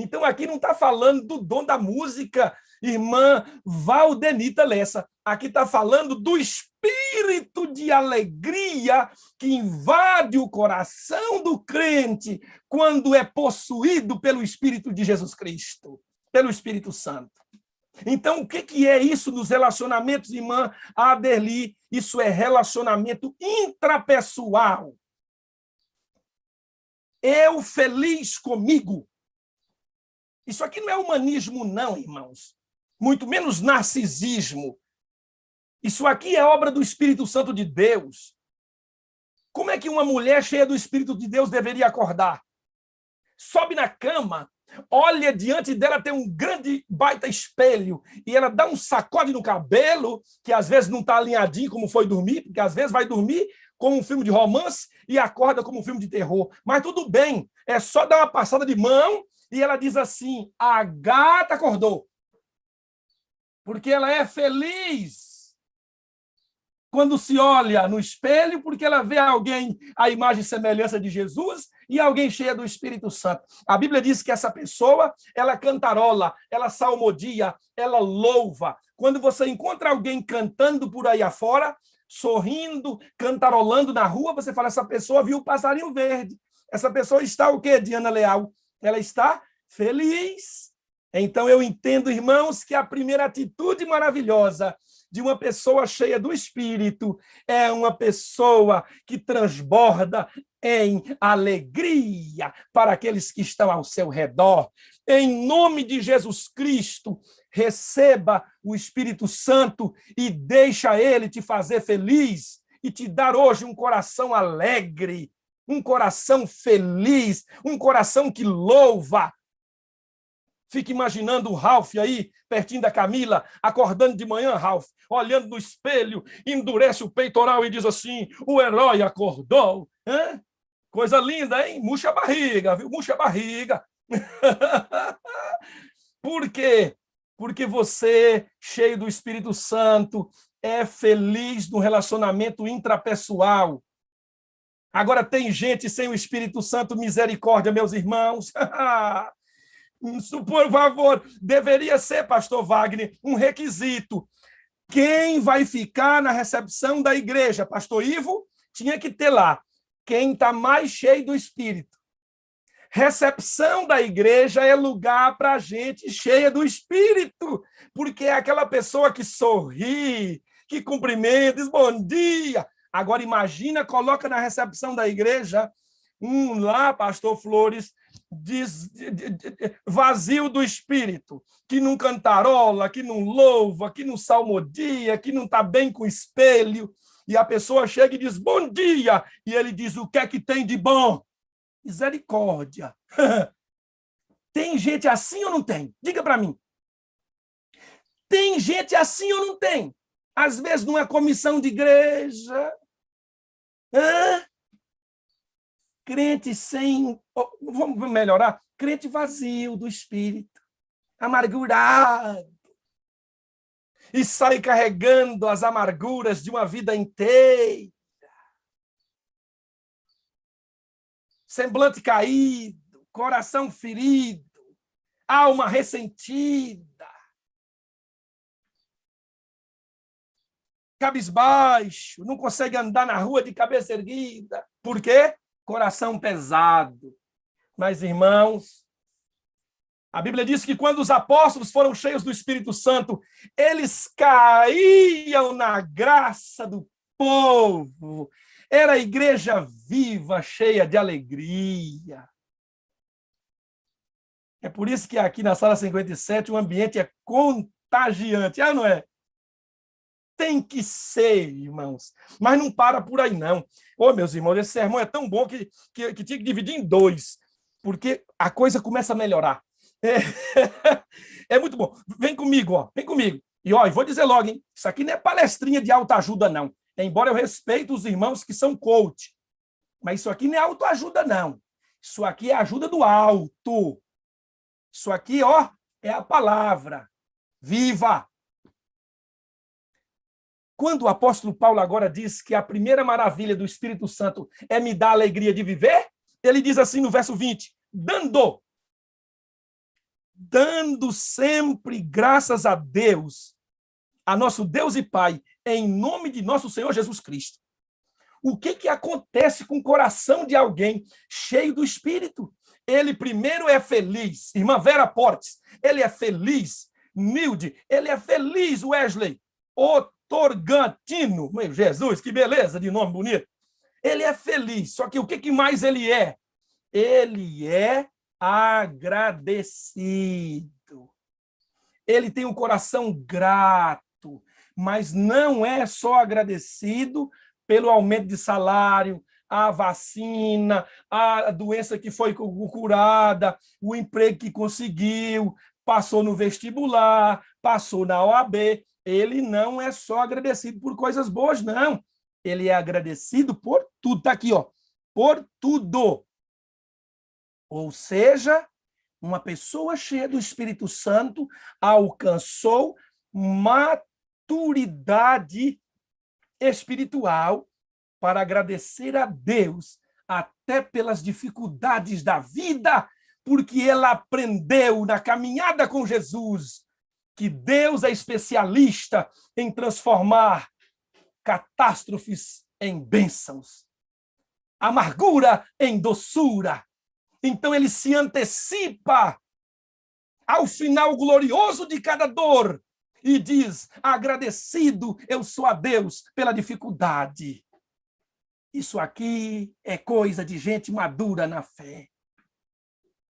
Então, aqui não está falando do dom da música, irmã Valdenita Lessa. Aqui está falando do espírito de alegria que invade o coração do crente quando é possuído pelo Espírito de Jesus Cristo, pelo Espírito Santo. Então, o que é isso nos relacionamentos, irmã Aderli? Isso é relacionamento intrapessoal. Eu feliz comigo. Isso aqui não é humanismo, não, irmãos. Muito menos narcisismo. Isso aqui é obra do Espírito Santo de Deus. Como é que uma mulher cheia do Espírito de Deus deveria acordar? Sobe na cama, olha diante dela, tem um grande baita espelho, e ela dá um sacode no cabelo, que às vezes não está alinhadinho como foi dormir, porque às vezes vai dormir como um filme de romance e acorda como um filme de terror. Mas tudo bem, é só dar uma passada de mão e ela diz assim, a gata acordou. Porque ela é feliz quando se olha no espelho, porque ela vê alguém, a imagem e semelhança de Jesus, e alguém cheia do Espírito Santo. A Bíblia diz que essa pessoa, ela cantarola, ela salmodia, ela louva. Quando você encontra alguém cantando por aí afora, sorrindo, cantarolando na rua, você fala, essa pessoa viu o passarinho verde. Essa pessoa está o quê, Diana Leal? Ela está feliz. Então, eu entendo, irmãos, que a primeira atitude maravilhosa de uma pessoa cheia do Espírito é uma pessoa que transborda em alegria para aqueles que estão ao seu redor. Em nome de Jesus Cristo, receba o Espírito Santo e deixa ele te fazer feliz e te dar hoje um coração alegre, um coração feliz, um coração que louva. Fica imaginando o Ralph aí, pertinho da Camila, acordando de manhã, Ralph, olhando no espelho, endurece o peitoral e diz assim, o herói acordou. Hã? Coisa linda, hein? Murcha a barriga, viu? Murcha a barriga. Por quê? Porque você, cheio do Espírito Santo, é feliz no relacionamento intrapessoal. Agora, tem gente sem o Espírito Santo, misericórdia, meus irmãos. Por favor, deveria ser, pastor Wagner, um requisito. Quem vai ficar na recepção da igreja? Pastor Ivo tinha que ter lá. Quem está mais cheio do Espírito. Recepção da igreja é lugar para gente cheia do Espírito, porque é aquela pessoa que sorri, que cumprimenta, diz bom dia. Agora, imagina, coloca na recepção da igreja lá, pastor Flores, vazio do Espírito, que não cantarola, que não louva, que não salmodia, que não está bem com o espelho, e a pessoa chega e diz bom dia, e ele diz o que é que tem de bom? Misericórdia. Tem gente assim ou não tem? Diga para mim. Tem gente assim ou não tem? Às vezes numa comissão de igreja. Crente sem... Vamos melhorar? Crente vazio do Espírito. Amargurado. E sai carregando as amarguras de uma vida inteira. Semblante caído, coração ferido, alma ressentida, cabisbaixo, não consegue andar na rua de cabeça erguida. Por quê? Coração pesado. Mas, irmãos, a Bíblia diz que quando os apóstolos foram cheios do Espírito Santo, eles caíam na graça do povo. Era a igreja viva, cheia de alegria. É por isso que aqui na sala 57 o ambiente é contagiante. Não é? Tem que ser, irmãos. Mas não para por aí, não. Meus irmãos, esse sermão é tão bom que tinha que dividir em 2, porque a coisa começa a melhorar. É muito bom. Vem comigo, vem comigo. E vou dizer logo, hein? Isso aqui não é palestrinha de autoajuda, não. Embora eu respeite os irmãos que são coach. Mas isso aqui não é autoajuda, não. Isso aqui é ajuda do alto. Isso aqui, é a palavra viva. Quando o apóstolo Paulo agora diz que a primeira maravilha do Espírito Santo é me dar a alegria de viver, ele diz assim no verso 20, dando sempre graças a Deus, a nosso Deus e Pai, em nome de nosso Senhor Jesus Cristo. O que acontece com o coração de alguém cheio do Espírito? Ele primeiro é feliz. Irmã Vera Portes, ele é feliz. Nilde, ele é feliz. Wesley, Otorgantino, meu Jesus, que beleza de nome bonito. Ele é feliz, só que o que mais ele é? Ele é agradecido. Ele tem um coração grato, mas não é só agradecido pelo aumento de salário, a vacina, a doença que foi curada, o emprego que conseguiu, passou no vestibular, passou na OAB. Ele não é só agradecido por coisas boas, não. Ele é agradecido por tudo. Está aqui, por tudo. Ou seja, uma pessoa cheia do Espírito Santo alcançou maturidade espiritual para agradecer a Deus até pelas dificuldades da vida, porque ela aprendeu na caminhada com Jesus que Deus é especialista em transformar catástrofes em bênçãos, amargura em doçura. Então ele se antecipa ao final glorioso de cada dor e diz, agradecido eu sou a Deus pela dificuldade. Isso aqui é coisa de gente madura na fé.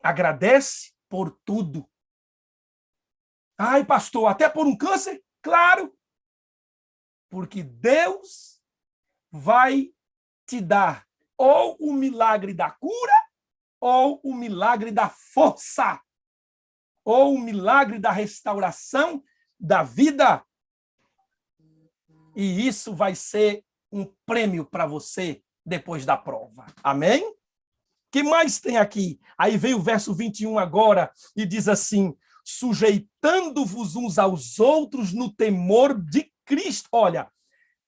Agradece por tudo. Ai, pastor, até por um câncer? Claro. Porque Deus vai te dar ou o milagre da cura ou o milagre da força. ou o milagre da restauração da vida. E isso vai ser um prêmio para você depois da prova. Amém? Que mais tem aqui? Aí vem o verso 21 agora e diz assim: sujeitando-vos uns aos outros no temor de Cristo. Olha,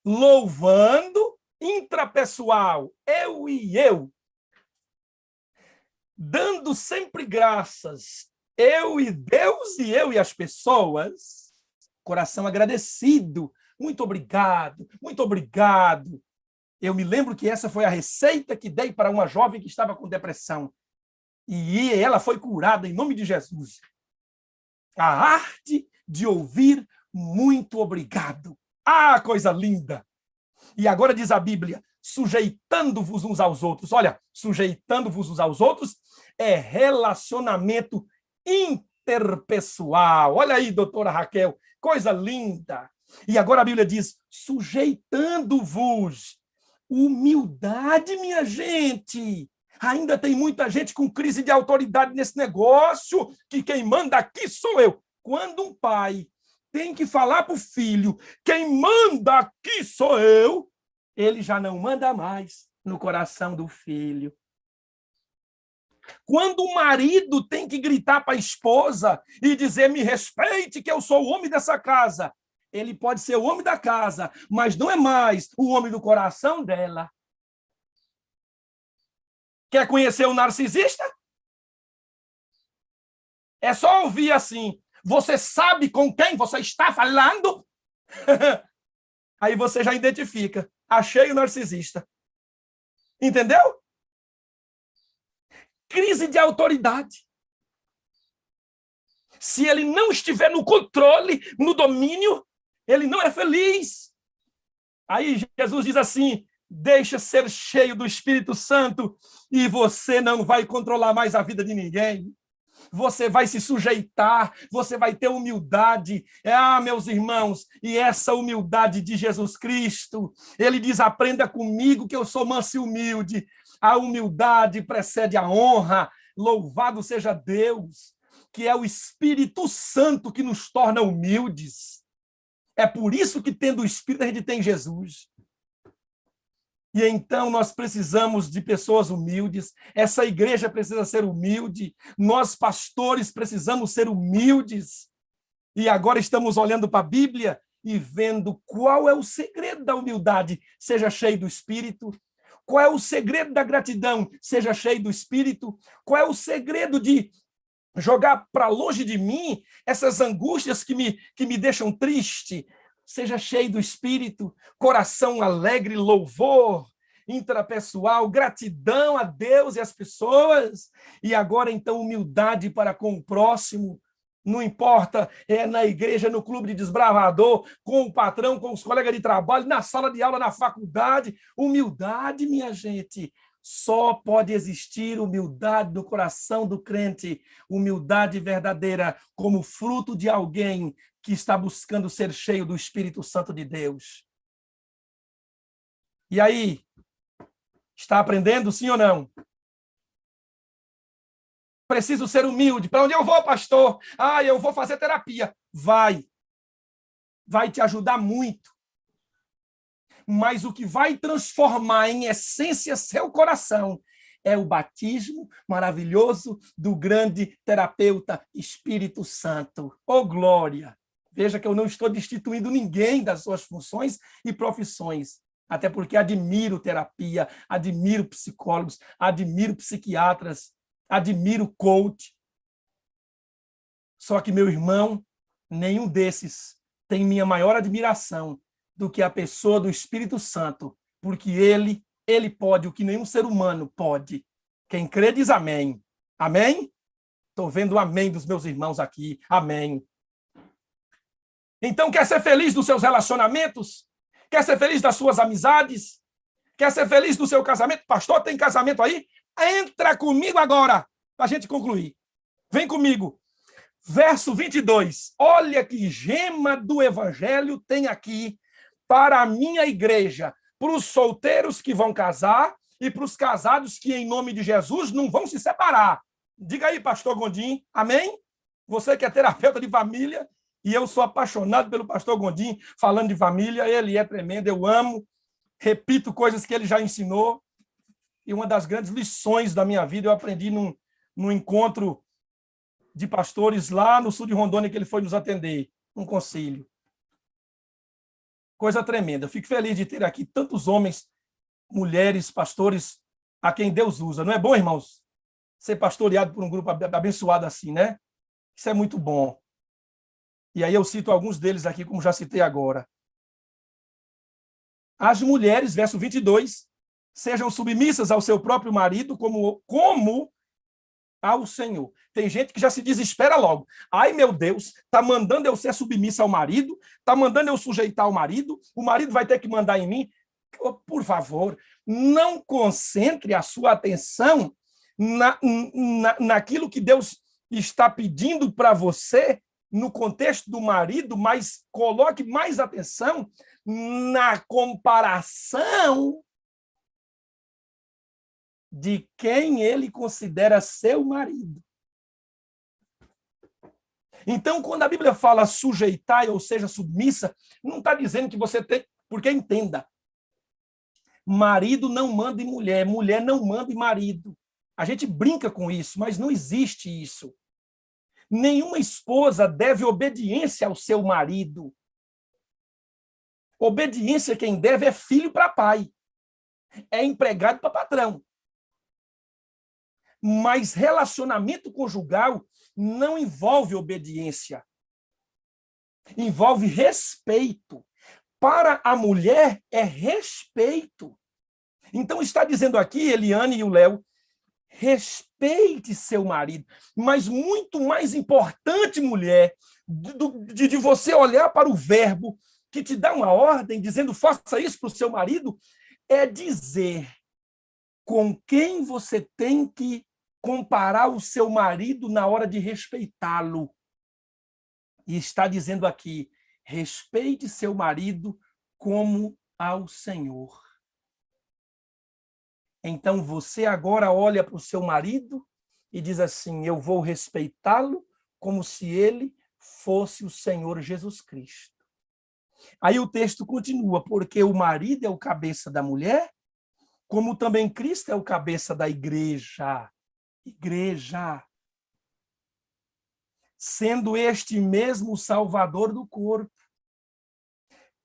louvando, intrapessoal, eu e eu, dando sempre graças, eu e Deus e eu e as pessoas, coração agradecido, muito obrigado, muito obrigado. Eu me lembro que essa foi a receita que dei para uma jovem que estava com depressão. E ela foi curada em nome de Jesus. A arte de ouvir muito obrigado. Ah, coisa linda! E agora diz a Bíblia, sujeitando-vos uns aos outros. Olha, sujeitando-vos uns aos outros é relacionamento interpessoal. Olha aí, doutora Raquel, coisa linda. E agora a Bíblia diz, sujeitando-vos. Humildade, minha gente. Ainda tem muita gente com crise de autoridade nesse negócio, que quem manda aqui sou eu. Quando um pai tem que falar para o filho, quem manda aqui sou eu, ele já não manda mais no coração do filho. Quando o marido tem que gritar para a esposa e dizer, me respeite que eu sou o homem dessa casa, ele pode ser o homem da casa, mas não é mais o homem do coração dela. Quer conhecer o narcisista? É só ouvir assim, você sabe com quem você está falando? Aí você já identifica. Achei o narcisista. Entendeu? Crise de autoridade. Se ele não estiver no controle, no domínio, ele não é feliz. Aí Jesus diz assim, deixa ser cheio do Espírito Santo e você não vai controlar mais a vida de ninguém. Você vai se sujeitar, você vai ter humildade. Meus irmãos, e essa humildade de Jesus Cristo, ele diz, aprenda comigo que eu sou manso e humilde. A humildade precede a honra. Louvado seja Deus, que é o Espírito Santo que nos torna humildes. É por isso que, tendo o Espírito, a gente tem Jesus. E então nós precisamos de pessoas humildes, essa igreja precisa ser humilde, nós pastores precisamos ser humildes. E agora estamos olhando para a Bíblia e vendo qual é o segredo da humildade, seja cheio do Espírito. Qual é o segredo da gratidão, seja cheio do Espírito. Qual é o segredo de jogar para longe de mim essas angústias que me deixam triste, seja cheio do Espírito, coração alegre, louvor intrapessoal, gratidão a Deus e às pessoas, e agora então humildade para com o próximo, não importa, é na igreja, no clube de desbravador, com o patrão, com os colegas de trabalho, na sala de aula, na faculdade, humildade, minha gente. Só pode existir humildade no coração do crente, humildade verdadeira, como fruto de alguém que está buscando ser cheio do Espírito Santo de Deus. E aí, está aprendendo, sim ou não? Preciso ser humilde. Para onde eu vou, pastor? Eu vou fazer terapia. Vai te ajudar muito. Mas o que vai transformar em essência seu coração é o batismo maravilhoso do grande terapeuta Espírito Santo. Oh, glória! Veja que eu não estou destituindo ninguém das suas funções e profissões, até porque admiro terapia, admiro psicólogos, admiro psiquiatras, admiro coach. Só que, meu irmão, nenhum desses tem minha maior admiração do que a pessoa do Espírito Santo, porque ele pode o que nenhum ser humano pode. Quem crê diz amém. Amém? Estou vendo o amém dos meus irmãos aqui. Amém. Então, quer ser feliz dos seus relacionamentos? Quer ser feliz das suas amizades? Quer ser feliz do seu casamento? Pastor, tem casamento aí? Entra comigo agora, para a gente concluir. Vem comigo. Verso 22. Olha que gema do evangelho tem aqui para a minha igreja, para os solteiros que vão casar e para os casados que, em nome de Jesus, não vão se separar. Diga aí, pastor Gondim. Amém? Você que é terapeuta de família, e eu sou apaixonado pelo pastor Gondim, falando de família, ele é tremendo, eu amo, repito coisas que ele já ensinou, e uma das grandes lições da minha vida eu aprendi num encontro de pastores lá no sul de Rondônia, que ele foi nos atender, num concílio. Coisa tremenda. Eu fico feliz de ter aqui tantos homens, mulheres, pastores, a quem Deus usa. Não é bom, irmãos? Ser pastoreado por um grupo abençoado assim, né? Isso é muito bom. E aí eu cito alguns deles aqui, como já citei agora. As mulheres, verso 22, sejam submissas ao seu próprio marido como ao Senhor. Tem gente que já se desespera logo. Ai, meu Deus, está mandando eu ser submissa ao marido, está mandando eu sujeitar ao marido, o marido vai ter que mandar em mim. Por favor, não concentre a sua atenção naquilo que Deus está pedindo para você no contexto do marido, mas coloque mais atenção na comparação de quem ele considera seu marido. Então, quando a Bíblia fala sujeitar, ou seja, submissa, não está dizendo que você tem... Porque entenda, marido não manda em mulher, mulher não manda em marido. A gente brinca com isso, mas não existe isso. Nenhuma esposa deve obediência ao seu marido. Obediência quem deve é filho para pai, é empregado para patrão. Mas relacionamento conjugal não envolve obediência. Envolve respeito. Para a mulher, é respeito. Então, está dizendo aqui, Eliane e o Léo, respeite seu marido. Mas muito mais importante, mulher, de você olhar para o verbo que te dá uma ordem, dizendo faça isso para o seu marido, é dizer com quem você tem que comparar o seu marido na hora de respeitá-lo. E está dizendo aqui, respeite seu marido como ao Senhor. Então você agora olha para o seu marido e diz assim, eu vou respeitá-lo como se ele fosse o Senhor Jesus Cristo. Aí o texto continua, porque o marido é o cabeça da mulher, como também Cristo é o cabeça da igreja. Igreja. Sendo este mesmo o Salvador do corpo.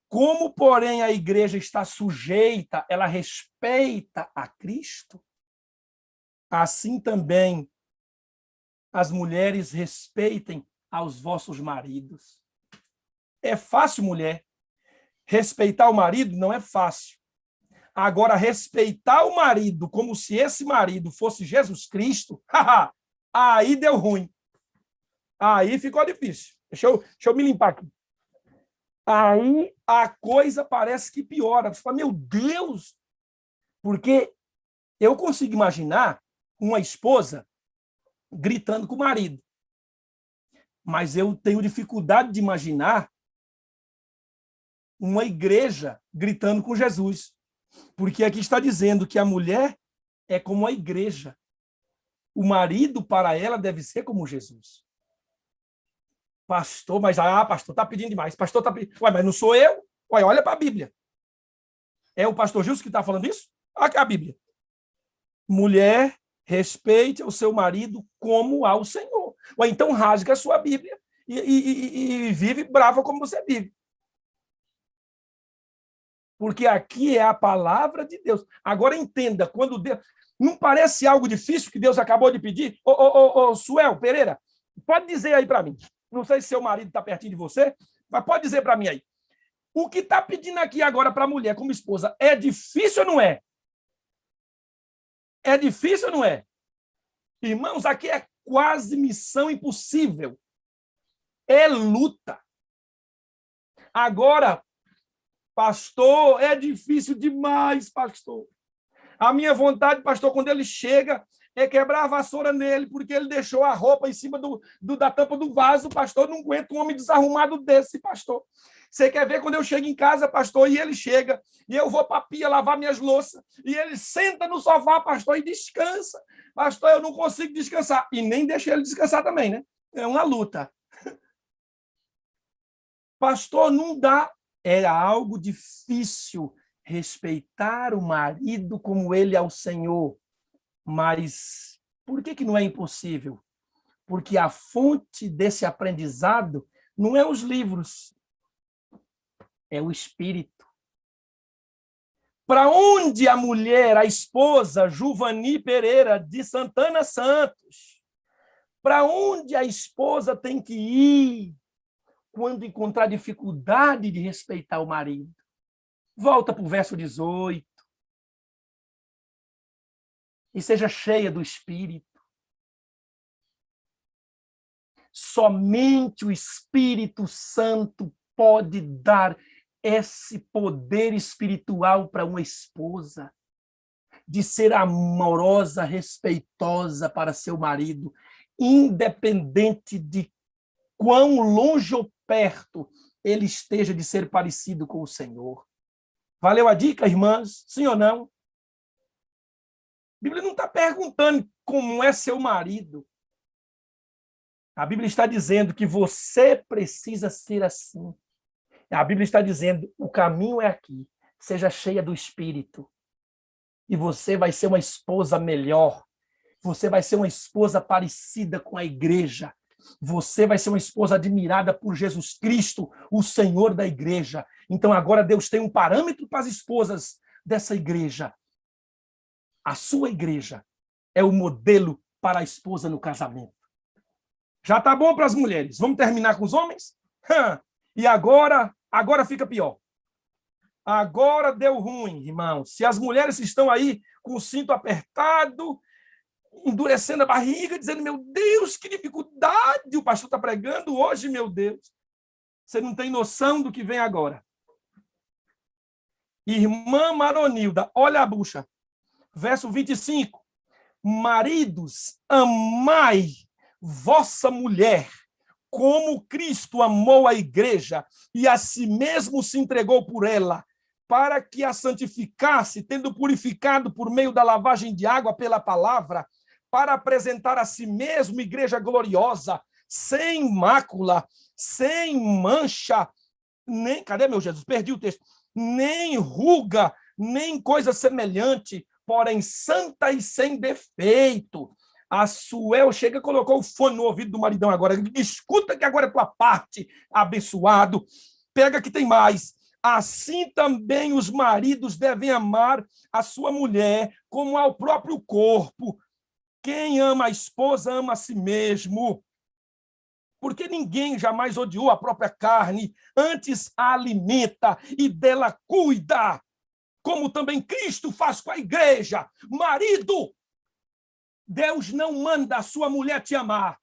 Como, porém, a igreja está sujeita, ela respeita a Cristo, assim também as mulheres respeitem aos vossos maridos. É fácil, mulher. Respeitar o marido não é fácil. Agora, respeitar o marido como se esse marido fosse Jesus Cristo, aí deu ruim. Aí ficou difícil. Deixa eu me limpar aqui. Aí a coisa parece que piora. Você fala, meu Deus! Porque eu consigo imaginar uma esposa gritando com o marido. Mas eu tenho dificuldade de imaginar uma igreja gritando com Jesus. Porque aqui está dizendo que a mulher é como a igreja. O marido, para ela, deve ser como Jesus. Pastor, pastor, está pedindo demais. Pastor está pedindo. Ué, mas não sou eu? Ué, olha para a Bíblia. É o pastor Gilson que está falando isso? Aqui a Bíblia. Mulher, respeite o seu marido como ao Senhor. Ué, então rasga a sua Bíblia e vive brava como você vive. Porque aqui é a palavra de Deus. Agora entenda, quando Deus... Não parece algo difícil que Deus acabou de pedir? Ô, Suel Pereira, pode dizer aí para mim. Não sei se seu marido está pertinho de você, mas pode dizer para mim aí. O que está pedindo aqui agora para a mulher como esposa, é difícil ou não é? É difícil ou não é? Irmãos, aqui é quase missão impossível. É luta. Agora, pastor, é difícil demais, pastor. A minha vontade, pastor, quando ele chega, é quebrar a vassoura nele, porque ele deixou a roupa em cima da tampa do vaso, pastor. Não aguento um homem desarrumado desse, pastor. Você quer ver quando eu chego em casa, pastor, e ele chega, e eu vou para a pia lavar minhas louças, e ele senta no sofá, pastor, e descansa. Pastor, eu não consigo descansar. E nem deixa ele descansar também, né? É uma luta. Pastor, não dá. Era algo difícil respeitar o marido como ele é o Senhor. Mas por que não é impossível? Porque a fonte desse aprendizado não é os livros, é o Espírito. Para onde a mulher, a esposa, Juvani Pereira, de Santana Santos, para onde a esposa tem que ir quando encontrar dificuldade de respeitar o marido? Volta para o verso 18. E seja cheia do Espírito. Somente o Espírito Santo pode dar esse poder espiritual para uma esposa, de ser amorosa, respeitosa para seu marido, independente de quão longe ou perto ele esteja de ser parecido com o Senhor. Valeu a dica, irmãs? Sim ou não? A Bíblia não está perguntando como é seu marido. A Bíblia está dizendo que você precisa ser assim. A Bíblia está dizendo, o caminho é aqui. Seja cheia do Espírito. E você vai ser uma esposa melhor. Você vai ser uma esposa parecida com a igreja. Você vai ser uma esposa admirada por Jesus Cristo, o Senhor da igreja. Então agora Deus tem um parâmetro para as esposas dessa igreja. A sua igreja é o modelo para a esposa no casamento. Já está bom para as mulheres. Vamos terminar com os homens? E agora fica pior. Agora deu ruim, irmão. Se as mulheres estão aí com o cinto apertado, endurecendo a barriga, dizendo, meu Deus, que dificuldade o pastor está pregando hoje, meu Deus. Você não tem noção do que vem agora. Irmã Maronilda, olha a bucha. Verso 25. Maridos, amai vossa mulher, como Cristo amou a igreja e a si mesmo se entregou por ela, para que a santificasse, tendo purificado por meio da lavagem de água pela palavra, para apresentar a si mesmo igreja gloriosa, sem mácula, sem mancha, nem... Cadê, meu Jesus? Perdi o texto. Nem ruga, nem coisa semelhante, porém santa e sem defeito. A Suel chega e colocou o fone no ouvido do maridão agora. Escuta que agora é tua parte, abençoado. Pega que tem mais. Assim também os maridos devem amar a sua mulher como ao próprio corpo. Quem ama a esposa ama a si mesmo. Porque ninguém jamais odiou a própria carne, antes a alimenta e dela cuida, como também Cristo faz com a igreja. Marido, Deus não manda a sua mulher te amar.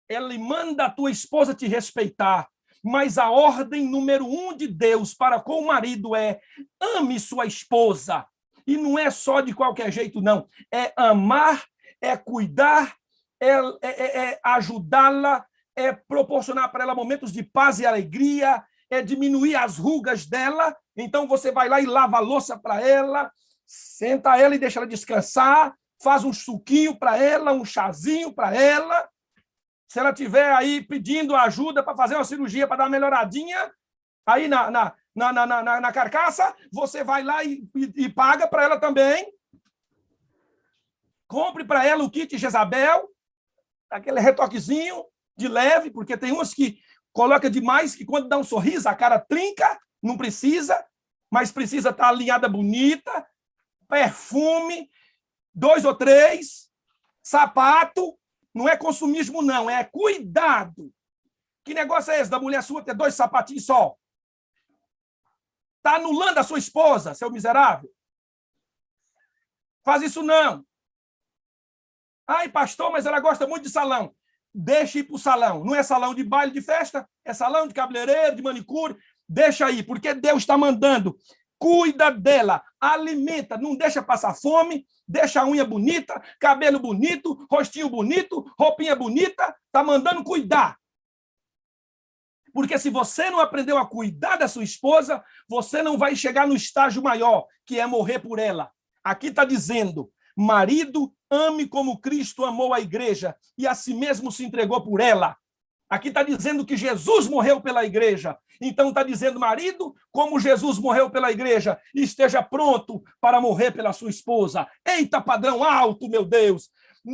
Ele manda a tua esposa te respeitar. Mas a ordem número 1 de Deus para com o marido é ame sua esposa. E não é só de qualquer jeito, não. É amar, é cuidar, é ajudá-la, é proporcionar para ela momentos de paz e alegria, é diminuir as rugas dela. Então você vai lá e lava a louça para ela, senta ela e deixa ela descansar, faz um suquinho para ela, um chazinho para ela. Se ela estiver aí pedindo ajuda para fazer uma cirurgia, para dar uma melhoradinha, aí na carcaça, você vai lá e paga para ela também. Compre para ela o kit Jezabel, aquele retoquezinho de leve, porque tem umas que coloca demais, que quando dá um sorriso, a cara trinca, não precisa, mas precisa estar alinhada bonita, perfume, 2 ou 3, sapato. Não é consumismo, não, é cuidado. Que negócio é esse da mulher sua ter 2 sapatinhos só? Está anulando a sua esposa, seu miserável? Faz isso não. Ai, pastor, mas ela gosta muito de salão. Deixa ir para o salão. Não é salão de baile, de festa, é salão de cabeleireiro, de manicure. Deixa aí, porque Deus está mandando. Cuida dela, alimenta, não deixa passar fome, deixa a unha bonita, cabelo bonito, rostinho bonito, roupinha bonita, está mandando cuidar. Porque se você não aprendeu a cuidar da sua esposa, você não vai chegar no estágio maior, que é morrer por ela. Aqui está dizendo, marido, ame como Cristo amou a igreja e a si mesmo se entregou por ela. Aqui está dizendo que Jesus morreu pela igreja. Então está dizendo, marido, como Jesus morreu pela igreja, esteja pronto para morrer pela sua esposa. Eita, padrão alto, meu Deus.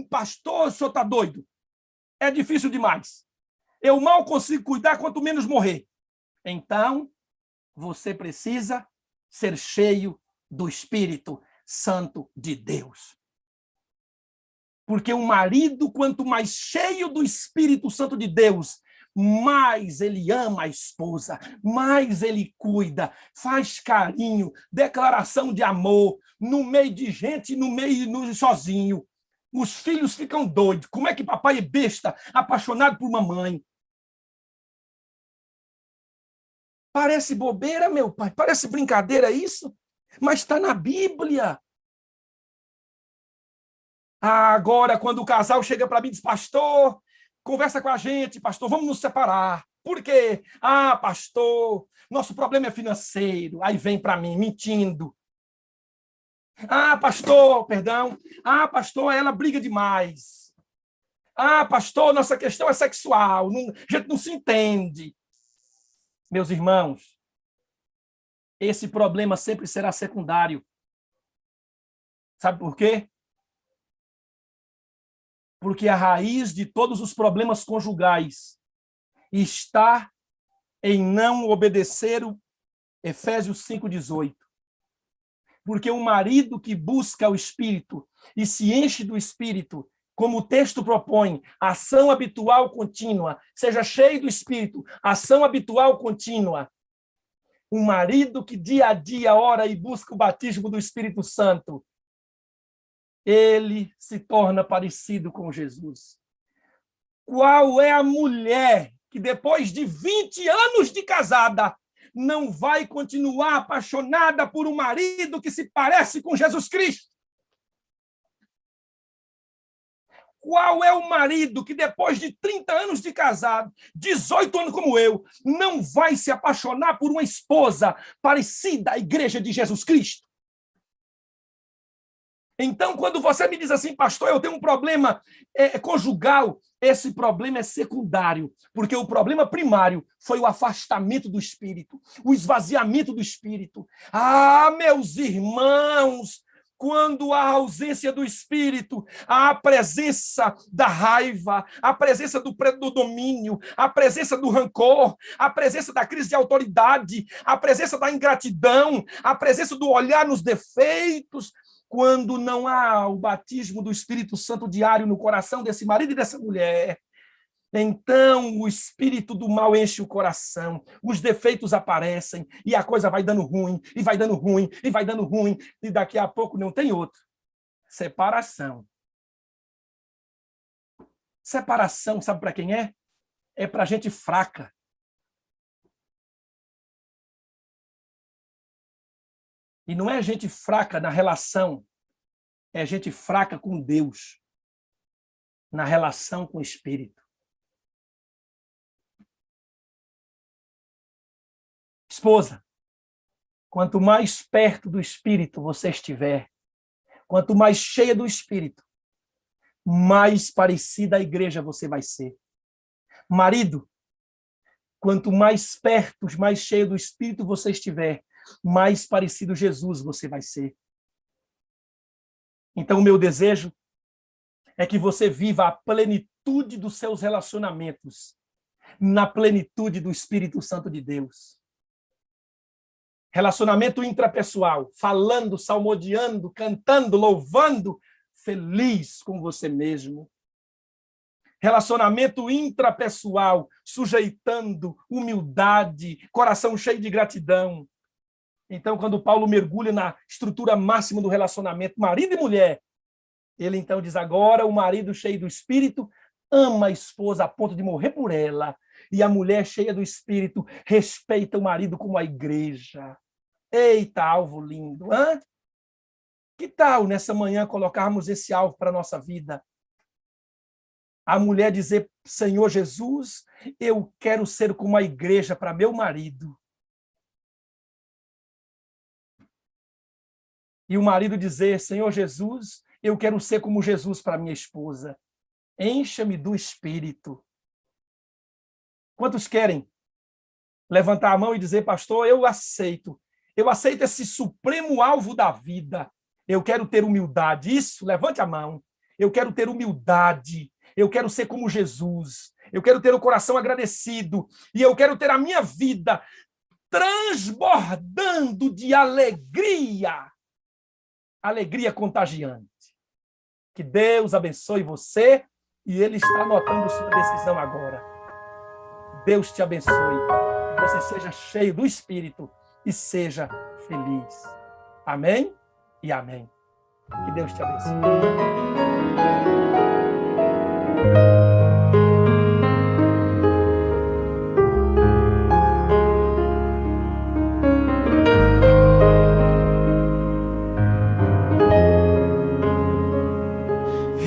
Pastor, o senhor está doido. É difícil demais. Eu mal consigo cuidar, quanto menos morrer. Então, você precisa ser cheio do Espírito Santo de Deus. Porque o marido, quanto mais cheio do Espírito Santo de Deus, mais ele ama a esposa, mais ele cuida, faz carinho, declaração de amor, no meio de gente, sozinho. Os filhos ficam doidos. Como é que papai é besta, apaixonado por mamãe? Parece bobeira, meu pai, parece brincadeira isso, mas está na Bíblia. Agora, quando o casal chega para mim e diz, pastor, conversa com a gente, pastor, vamos nos separar. Por quê? Ah, pastor, nosso problema é financeiro. Aí vem para mim, mentindo. Ah, pastor, ela briga demais. Ah, pastor, nossa questão é sexual, a gente não se entende. Meus irmãos, esse problema sempre será secundário. Sabe por quê? Porque a raiz de todos os problemas conjugais está em não obedecer o Efésios 5,18. Porque o marido que busca o Espírito e se enche do Espírito, como o texto propõe, ação habitual contínua, seja cheio do Espírito, ação habitual contínua. Um marido que dia a dia ora e busca o batismo do Espírito Santo, ele se torna parecido com Jesus. Qual é a mulher que depois de 20 anos de casada não vai continuar apaixonada por um marido que se parece com Jesus Cristo? Qual é o marido que depois de 30 anos de casado, 18 anos como eu, não vai se apaixonar por uma esposa parecida à igreja de Jesus Cristo? Então, quando você me diz assim, pastor, eu tenho um problema conjugal, esse problema é secundário, porque o problema primário foi o afastamento do Espírito, o esvaziamento do Espírito. Ah, meus irmãos, quando há ausência do Espírito, há a presença da raiva, a presença do domínio, a presença do rancor, a presença da crise de autoridade, a presença da ingratidão, a presença do olhar nos defeitos. Quando não há o batismo do Espírito Santo diário no coração desse marido e dessa mulher, então o espírito do mal enche o coração, os defeitos aparecem e a coisa vai dando ruim, e vai dando ruim, e vai dando ruim, e daqui a pouco não tem outro. Separação. Separação, sabe para quem é? É para gente fraca. E não é gente fraca na relação, é gente fraca com Deus, na relação com o Espírito. Esposa, quanto mais perto do Espírito você estiver, quanto mais cheia do Espírito, mais parecida à igreja você vai ser. Marido, quanto mais perto, mais cheio do Espírito você estiver, mais parecido Jesus você vai ser. Então, o meu desejo é que você viva a plenitude dos seus relacionamentos, na plenitude do Espírito Santo de Deus. Relacionamento intrapessoal, falando, salmodiando, cantando, louvando, feliz com você mesmo. Relacionamento intrapessoal, sujeitando, humildade, coração cheio de gratidão. Então, quando Paulo mergulha na estrutura máxima do relacionamento, marido e mulher, ele então diz, agora o marido cheio do Espírito ama a esposa a ponto de morrer por ela, e a mulher cheia do Espírito respeita o marido como a igreja. Eita, alvo lindo! Hã? Que tal, nessa manhã, colocarmos esse alvo para a nossa vida? A mulher dizer, Senhor Jesus, eu quero ser como a igreja para meu marido. E o marido dizer, Senhor Jesus, Eu quero ser como Jesus para minha esposa. Encha-me do Espírito. Quantos querem levantar a mão e dizer, pastor, eu aceito esse supremo alvo da vida. Eu quero ter humildade. Isso, levante a mão. Eu quero ter humildade. Eu quero ser como Jesus. Eu quero ter o coração agradecido. E eu quero ter a minha vida transbordando de alegria. Alegria contagiante. Que Deus abençoe você e Ele está anotando sua decisão agora. Deus te abençoe. Que você seja cheio do Espírito e seja feliz. Amém e amém. Que Deus te abençoe.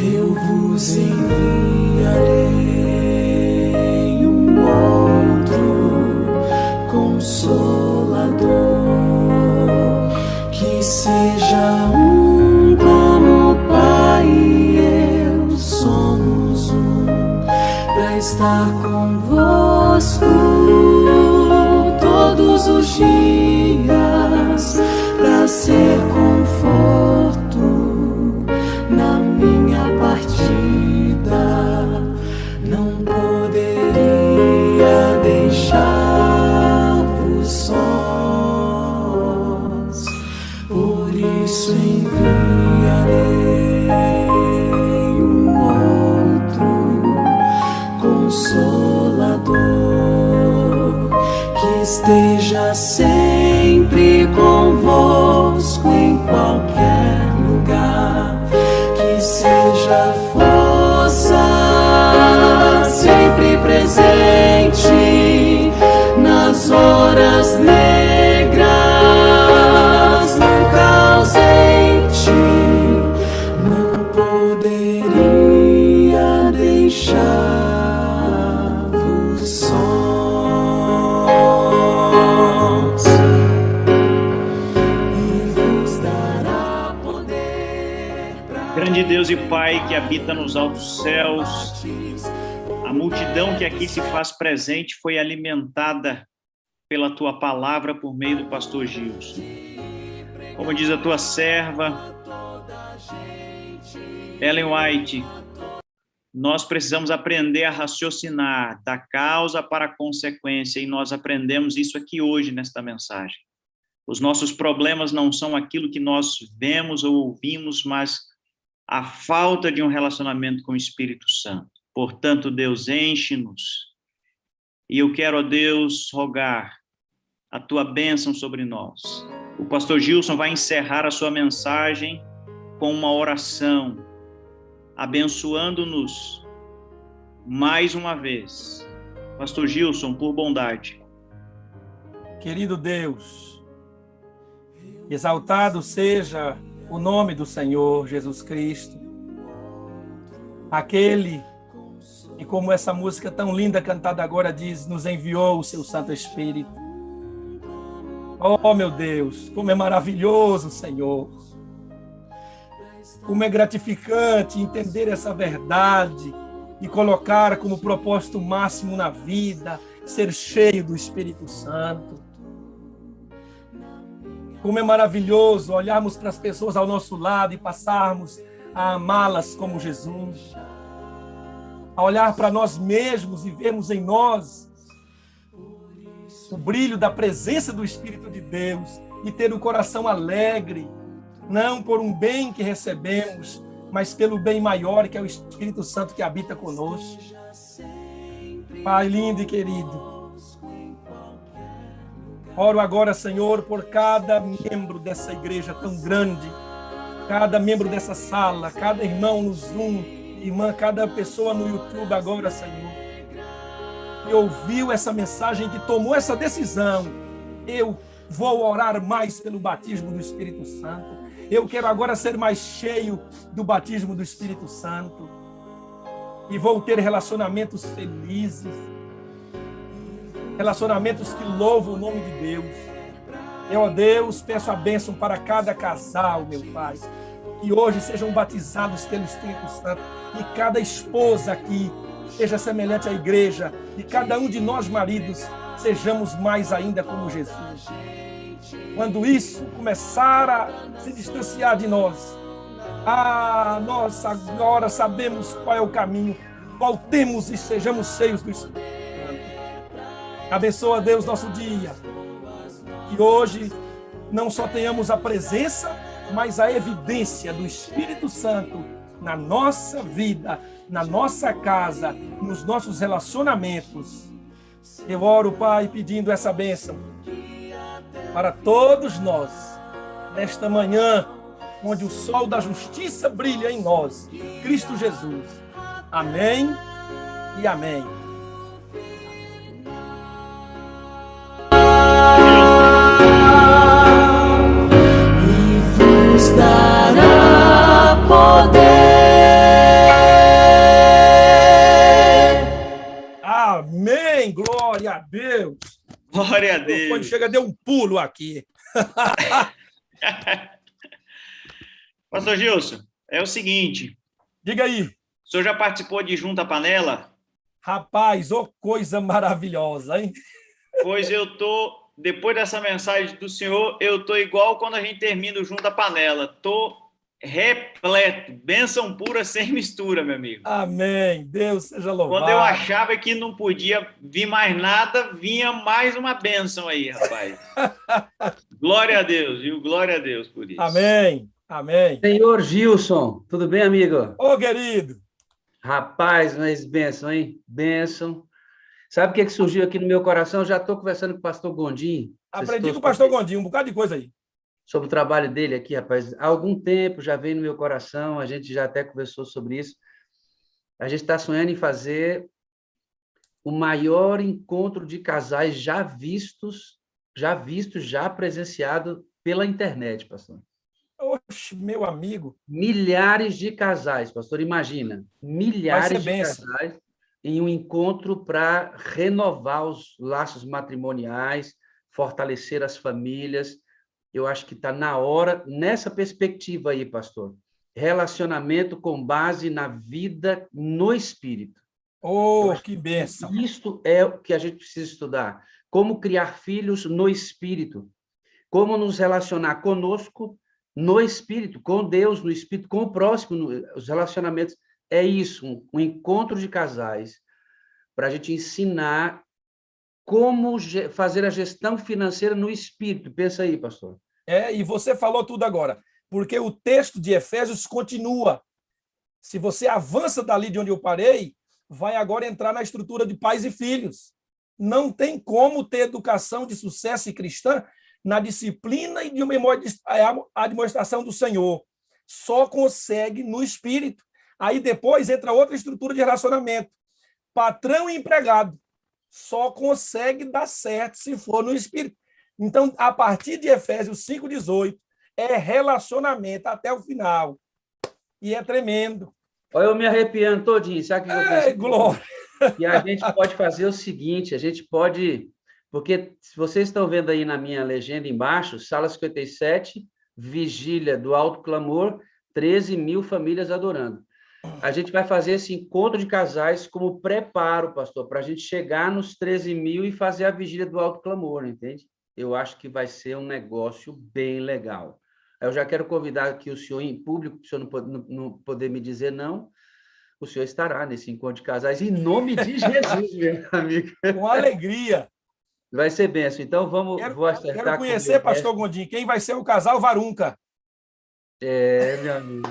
Eu vos enviarei um outro Consolador, que seja um como o Pai e eu somos um, para estar convosco todos os dias, para ser conforto na minha partida. Não poderia deixar-vos sós, por isso enviarei um outro Consolador, que esteja sempre convosco em qualquer lugar, que seja força sempre presente nas horas negras, nunca ausente. Não poderia deixar-vos sós, e vos dará poder pra... Grande Deus e Pai que habita nos altos céus, a multidão que aqui se faz presente foi alimentada pela Tua palavra por meio do pastor Gilson. Como diz a Tua serva, Ellen White, nós precisamos aprender a raciocinar da causa para a consequência, e nós aprendemos isso aqui hoje nesta mensagem. Os nossos problemas não são aquilo que nós vemos ou ouvimos, mas a falta de um relacionamento com o Espírito Santo. Portanto, Deus, enche-nos. E eu quero, ó Deus, rogar a Tua bênção sobre nós. O pastor Gilson vai encerrar a sua mensagem com uma oração, abençoando-nos mais uma vez. Pastor Gilson, por bondade. Querido Deus, exaltado seja o nome do Senhor Jesus Cristo, aquele que, como essa música tão linda cantada agora diz, nos enviou o seu Santo Espírito. Oh, meu Deus, como é maravilhoso, Senhor. Como é gratificante entender essa verdade e colocar como propósito máximo na vida ser cheio do Espírito Santo. Como é maravilhoso olharmos para as pessoas ao nosso lado e passarmos a amá-las como Jesus. A olhar para nós mesmos e vermos em nós o brilho da presença do Espírito de Deus e ter o coração alegre, não por um bem que recebemos, mas pelo bem maior que é o Espírito Santo que habita conosco. Pai lindo e querido, oro agora, Senhor, por cada membro dessa igreja tão grande, cada membro dessa sala, cada irmão no Zoom, irmã, cada pessoa no YouTube agora, Senhor, que ouviu essa mensagem, que tomou essa decisão. Eu vou orar mais pelo batismo do Espírito Santo. Eu quero agora ser mais cheio do batismo do Espírito Santo. E vou ter relacionamentos felizes, relacionamentos que louvam o nome de Deus. Eu, ó Deus, peço a bênção para cada casal, meu Pai. que hoje sejam batizados pelo Espírito Santo, e cada esposa aqui seja semelhante à igreja, e cada um de nós maridos sejamos mais ainda como Jesus. Quando isso começar a se distanciar de nós, nós agora sabemos qual é o caminho, voltemos e sejamos cheios do Espírito Santo. Abençoa, Deus, nosso dia, que hoje não só tenhamos a presença, mas a evidência do Espírito Santo na nossa vida, na nossa casa, nos nossos relacionamentos. Eu oro, Pai, pedindo essa bênção para todos nós, nesta manhã, onde o sol da justiça brilha em nós, Cristo Jesus. Amém e amém. E vos dará poder. Amém, glória a Deus. Glória a Quando Deus. chega, deu um pulo aqui. Pastor Gilson, é o seguinte, Diga aí. o senhor já participou de Junta Panela? Rapaz, ô coisa maravilhosa, hein? Pois eu tô, depois dessa mensagem do senhor, eu tô igual quando a gente termina o Junta Panela. Tô repleto, bênção pura sem mistura, meu amigo. Amém. Deus seja louvado. Quando eu achava que não podia vir mais nada, vinha mais uma bênção aí, rapaz. Glória a Deus, viu? Glória a Deus por isso. Amém. Amém. Senhor Gilson, tudo bem, amigo? Ô, querido. Rapaz, mas bênção, hein? Bênção. Sabe o que surgiu aqui no meu coração? Já estou conversando com o pastor Gondim. Aprendi com o pastor Gondim, um bocado de coisa aí. Sobre o trabalho dele aqui, rapaz. Há algum tempo já veio no meu coração, a gente já até conversou sobre isso. A gente está sonhando em fazer o maior encontro de casais já presenciado pela internet, pastor. Oxe, meu amigo. Milhares de casais, pastor, imagina. Milhares de casais em um encontro para renovar os laços matrimoniais, fortalecer as famílias. Eu acho que está na hora, nessa perspectiva aí, pastor. Relacionamento com base na vida no Espírito. Oh, que bênção. Isto é o que a gente precisa estudar. Como criar filhos no Espírito. Como nos relacionar conosco no Espírito, com Deus no Espírito, com o próximo, os relacionamentos. É isso, um encontro de casais para a gente ensinar como fazer a gestão financeira no Espírito. Pensa aí, pastor. E você falou tudo agora, porque o texto de Efésios continua. Se você avança dali de onde eu parei, vai agora entrar na estrutura de pais e filhos. Não tem como ter educação de sucesso e cristã na disciplina e de uma administração do Senhor. Só consegue no Espírito. Aí depois entra outra estrutura de relacionamento. Patrão e empregado. Só consegue dar certo se for no Espírito. Então, a partir de Efésios 5,18, é relacionamento até o final. E é tremendo. Olha, eu me arrepiando todinho. Sabe o que eu penso? Glória! E a gente pode fazer o seguinte, a gente pode... Porque, se vocês estão vendo aí na minha legenda embaixo, Sala 57, Vigília do Alto Clamor, 13 mil famílias adorando. A gente vai fazer esse encontro de casais como preparo, pastor, para a gente chegar nos 13 mil e fazer a Vigília do Alto Clamor, entende? Eu acho que vai ser um negócio bem legal. Eu já quero convidar aqui o senhor em público, se o senhor não poder me dizer não, o senhor estará nesse encontro de casais, em nome de Jesus, meu amigo. Com alegria. Vai ser benção. Então, vou acertar. Quero conhecer, pastor Gondim, quem vai ser o casal Varunca. Meu amigo.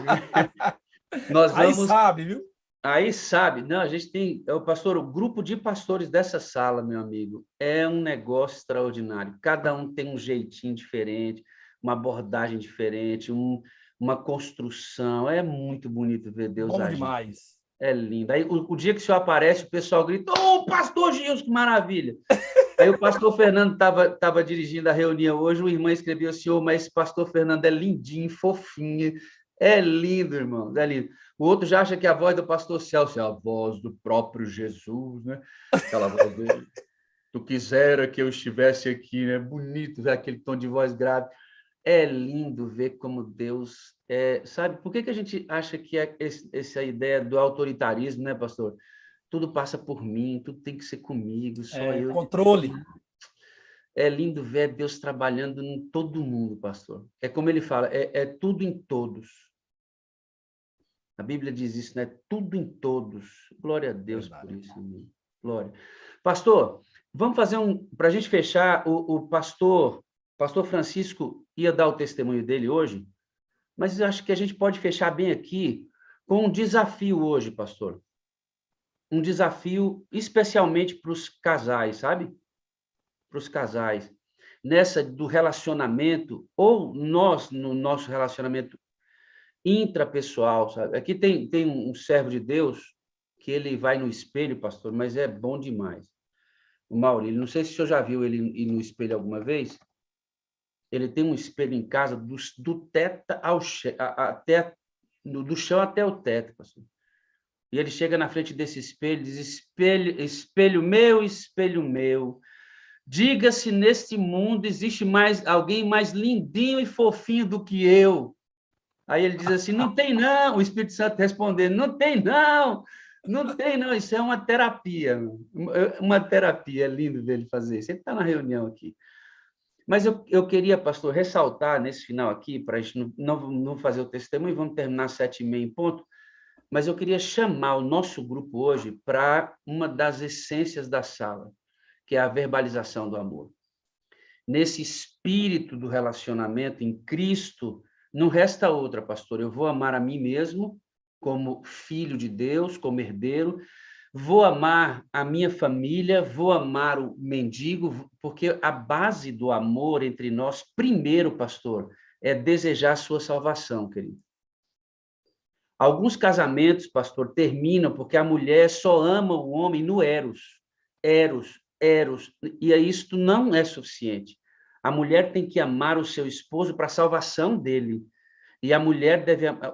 Nós vamos... Aí sabe, viu? Aí sabe. Não, a gente tem... o grupo de pastores dessa sala, meu amigo, é um negócio extraordinário. Cada um tem um jeitinho diferente, uma abordagem diferente, uma construção. É muito bonito ver Deus Bom agir. demais. É lindo. Aí, o dia que o senhor aparece, o pessoal grita, ô, pastor Gilson, que maravilha! Aí o pastor Fernando estava dirigindo a reunião hoje, o irmão escreveu assim, mas esse pastor Fernando é lindinho, fofinho, é lindo, irmão, é lindo. O outro já acha que a voz do pastor Celso é a voz do próprio Jesus, né? Aquela voz dele. Tu quisera que eu estivesse aqui, né? Bonito, aquele tom de voz grave. É lindo ver como Deus... sabe, por que a gente acha que essa ideia do autoritarismo, né, pastor? Tudo passa por mim, tudo tem que ser comigo, só eu. Controle. É lindo ver Deus trabalhando em todo mundo, pastor. É como ele fala, é tudo em todos. A Bíblia diz isso, né? Tudo em todos. Glória a Deus por isso. Amém. Glória. Pastor, vamos fazer para a gente fechar, o pastor Francisco ia dar o testemunho dele hoje, mas eu acho que a gente pode fechar bem aqui com um desafio hoje, pastor. Um desafio especialmente para os casais, sabe? Para os casais. Nessa do relacionamento, ou nós, no nosso relacionamento intrapessoal, sabe? Aqui tem um servo de Deus que ele vai no espelho, pastor, mas é bom demais. O Maurílio, não sei se o senhor já viu ele ir no espelho alguma vez. Ele tem um espelho em casa do teto até do chão até o teto, pastor. E ele chega na frente desse espelho e diz: espelho meu, diga se neste mundo existe alguém mais lindinho e fofinho do que eu. Aí ele diz assim: não tem não. O Espírito Santo respondendo: não tem não, não tem não. Isso é uma terapia, é lindo ver ele fazer isso. Ele está na reunião aqui. Mas eu queria, pastor, ressaltar nesse final aqui, para a gente não fazer o testemunho, vamos terminar 7h30 em ponto, mas eu queria chamar o nosso grupo hoje para uma das essências da sala, que é a verbalização do amor. Nesse espírito do relacionamento em Cristo, não resta outra, pastor. Eu vou amar a mim mesmo, como filho de Deus, como herdeiro, vou amar a minha família, vou amar o mendigo, porque a base do amor entre nós, primeiro, pastor, é desejar a sua salvação, querido. Alguns casamentos, pastor, terminam porque a mulher só ama o homem no eros, e isto não é suficiente. A mulher tem que amar o seu esposo para a salvação dele, e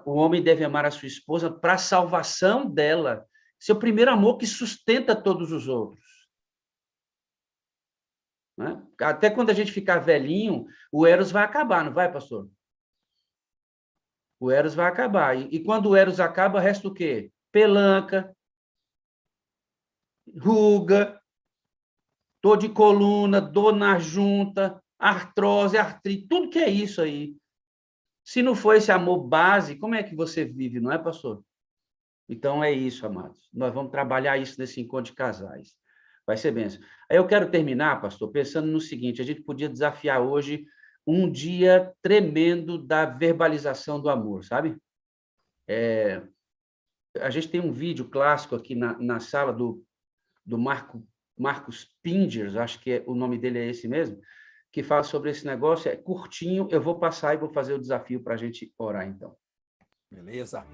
o homem deve amar a sua esposa para a salvação dela. Seu primeiro amor que sustenta todos os outros. Né? Até quando a gente ficar velhinho, o eros vai acabar, não vai, pastor? O eros vai acabar. E quando o eros acaba, resta o quê? Pelanca, ruga, dor de coluna, dor na junta, artrose, artrite, tudo que é isso aí. Se não for esse amor base, como é que você vive, não é, pastor? Então, é isso, amados. Nós vamos trabalhar isso nesse encontro de casais. Vai ser bênção. Aí eu quero terminar, pastor, pensando no seguinte: a gente podia desafiar hoje um dia tremendo da verbalização do amor, sabe? A gente tem um vídeo clássico aqui na sala do Marcos Pingers, acho que o nome dele é esse mesmo, que fala sobre esse negócio. É curtinho, eu vou passar e vou fazer o desafio para a gente orar, então. Beleza.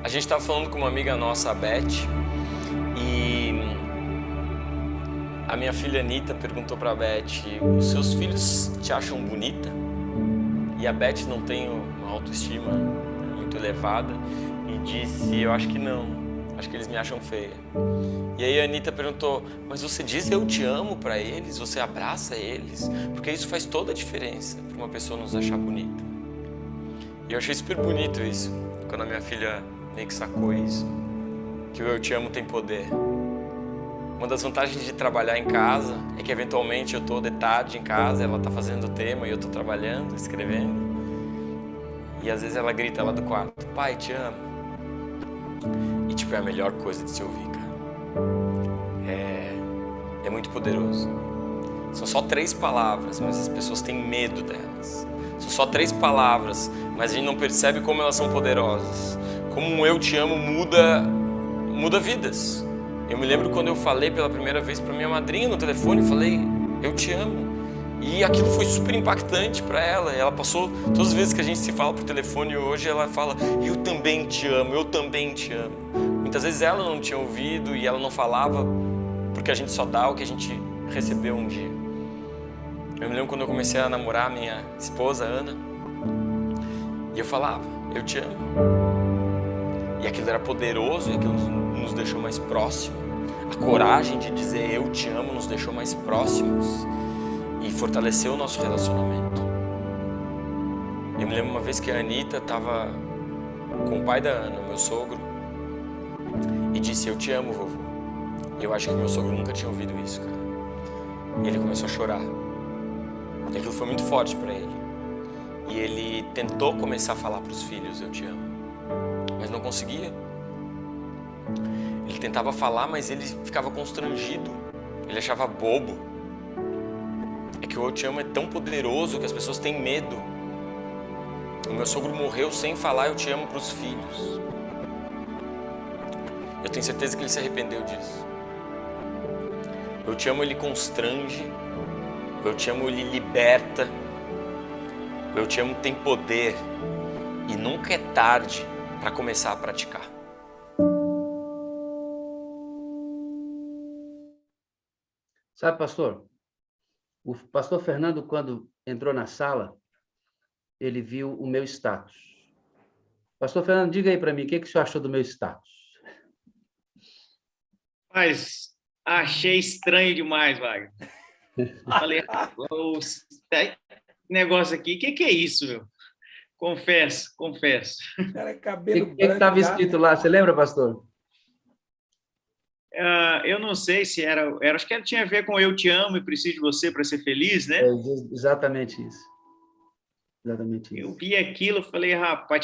A gente estava falando com uma amiga nossa, a Beth, e a minha filha Anitta perguntou para a Beth: os seus filhos te acham bonita? E a Beth não tem uma autoestima muito elevada e disse: eu acho que não, acho que eles me acham feia. E aí a Anitta perguntou: mas você diz eu te amo para eles? Você abraça eles? Porque isso faz toda a diferença para uma pessoa nos achar bonita. E eu achei super bonito isso, quando a minha filha meio que sacou isso, que o eu te amo tem poder. Uma das vantagens de trabalhar em casa é que eventualmente eu estou de tarde em casa, ela está fazendo o tema e eu estou trabalhando, escrevendo, e às vezes ela grita lá do quarto: pai, te amo. E tipo, é a melhor coisa de se ouvir, cara. É muito poderoso. São só 3 palavras, mas as pessoas têm medo delas. São só 3 palavras, mas a gente não percebe como elas são poderosas. Como um eu te amo muda vidas. Eu me lembro quando eu falei pela primeira vez para minha madrinha no telefone, eu falei: eu te amo. E aquilo foi super impactante para ela. Ela passou, todas as vezes que a gente se fala por telefone hoje, ela fala: eu também te amo, eu também te amo. Muitas vezes ela não tinha ouvido e ela não falava, porque a gente só dá o que a gente recebeu um dia. Eu me lembro quando eu comecei a namorar minha esposa, Ana, e eu falava: eu te amo. E aquilo era poderoso e aquilo nos deixou mais próximos. A coragem de dizer eu te amo nos deixou mais próximos e fortaleceu o nosso relacionamento. Eu me lembro uma vez que a Anitta estava com o pai da Ana, meu sogro, e disse: eu te amo, vovô. E eu acho que meu sogro nunca tinha ouvido isso, cara. E ele começou a chorar. E aquilo foi muito forte para ele. E ele tentou começar a falar para os filhos: eu te amo. Mas não conseguia. Ele tentava falar, mas ele ficava constrangido. Ele achava bobo. É que o eu te amo é tão poderoso que as pessoas têm medo. O meu sogro morreu sem falar eu te amo para os filhos. Eu tenho certeza que ele se arrependeu disso. Eu te amo, ele constrange. Eu te amo, ele liberta. Eu te amo tem poder. E nunca é tarde para começar a praticar. Sabe, pastor? O pastor Fernando, quando entrou na sala, ele viu o meu status. Pastor Fernando, diga aí para mim, o que o senhor achou do meu status? Mas achei estranho demais, Wagner. Falei, negócio aqui, o que é isso, meu? Confesso. Cara, é O cabelo que estava escrito lá? Você lembra, pastor? Eu não sei se era, acho que tinha a ver com eu te amo e preciso de você para ser feliz, né? Exatamente isso. Exatamente isso. Eu vi aquilo, falei, rapaz,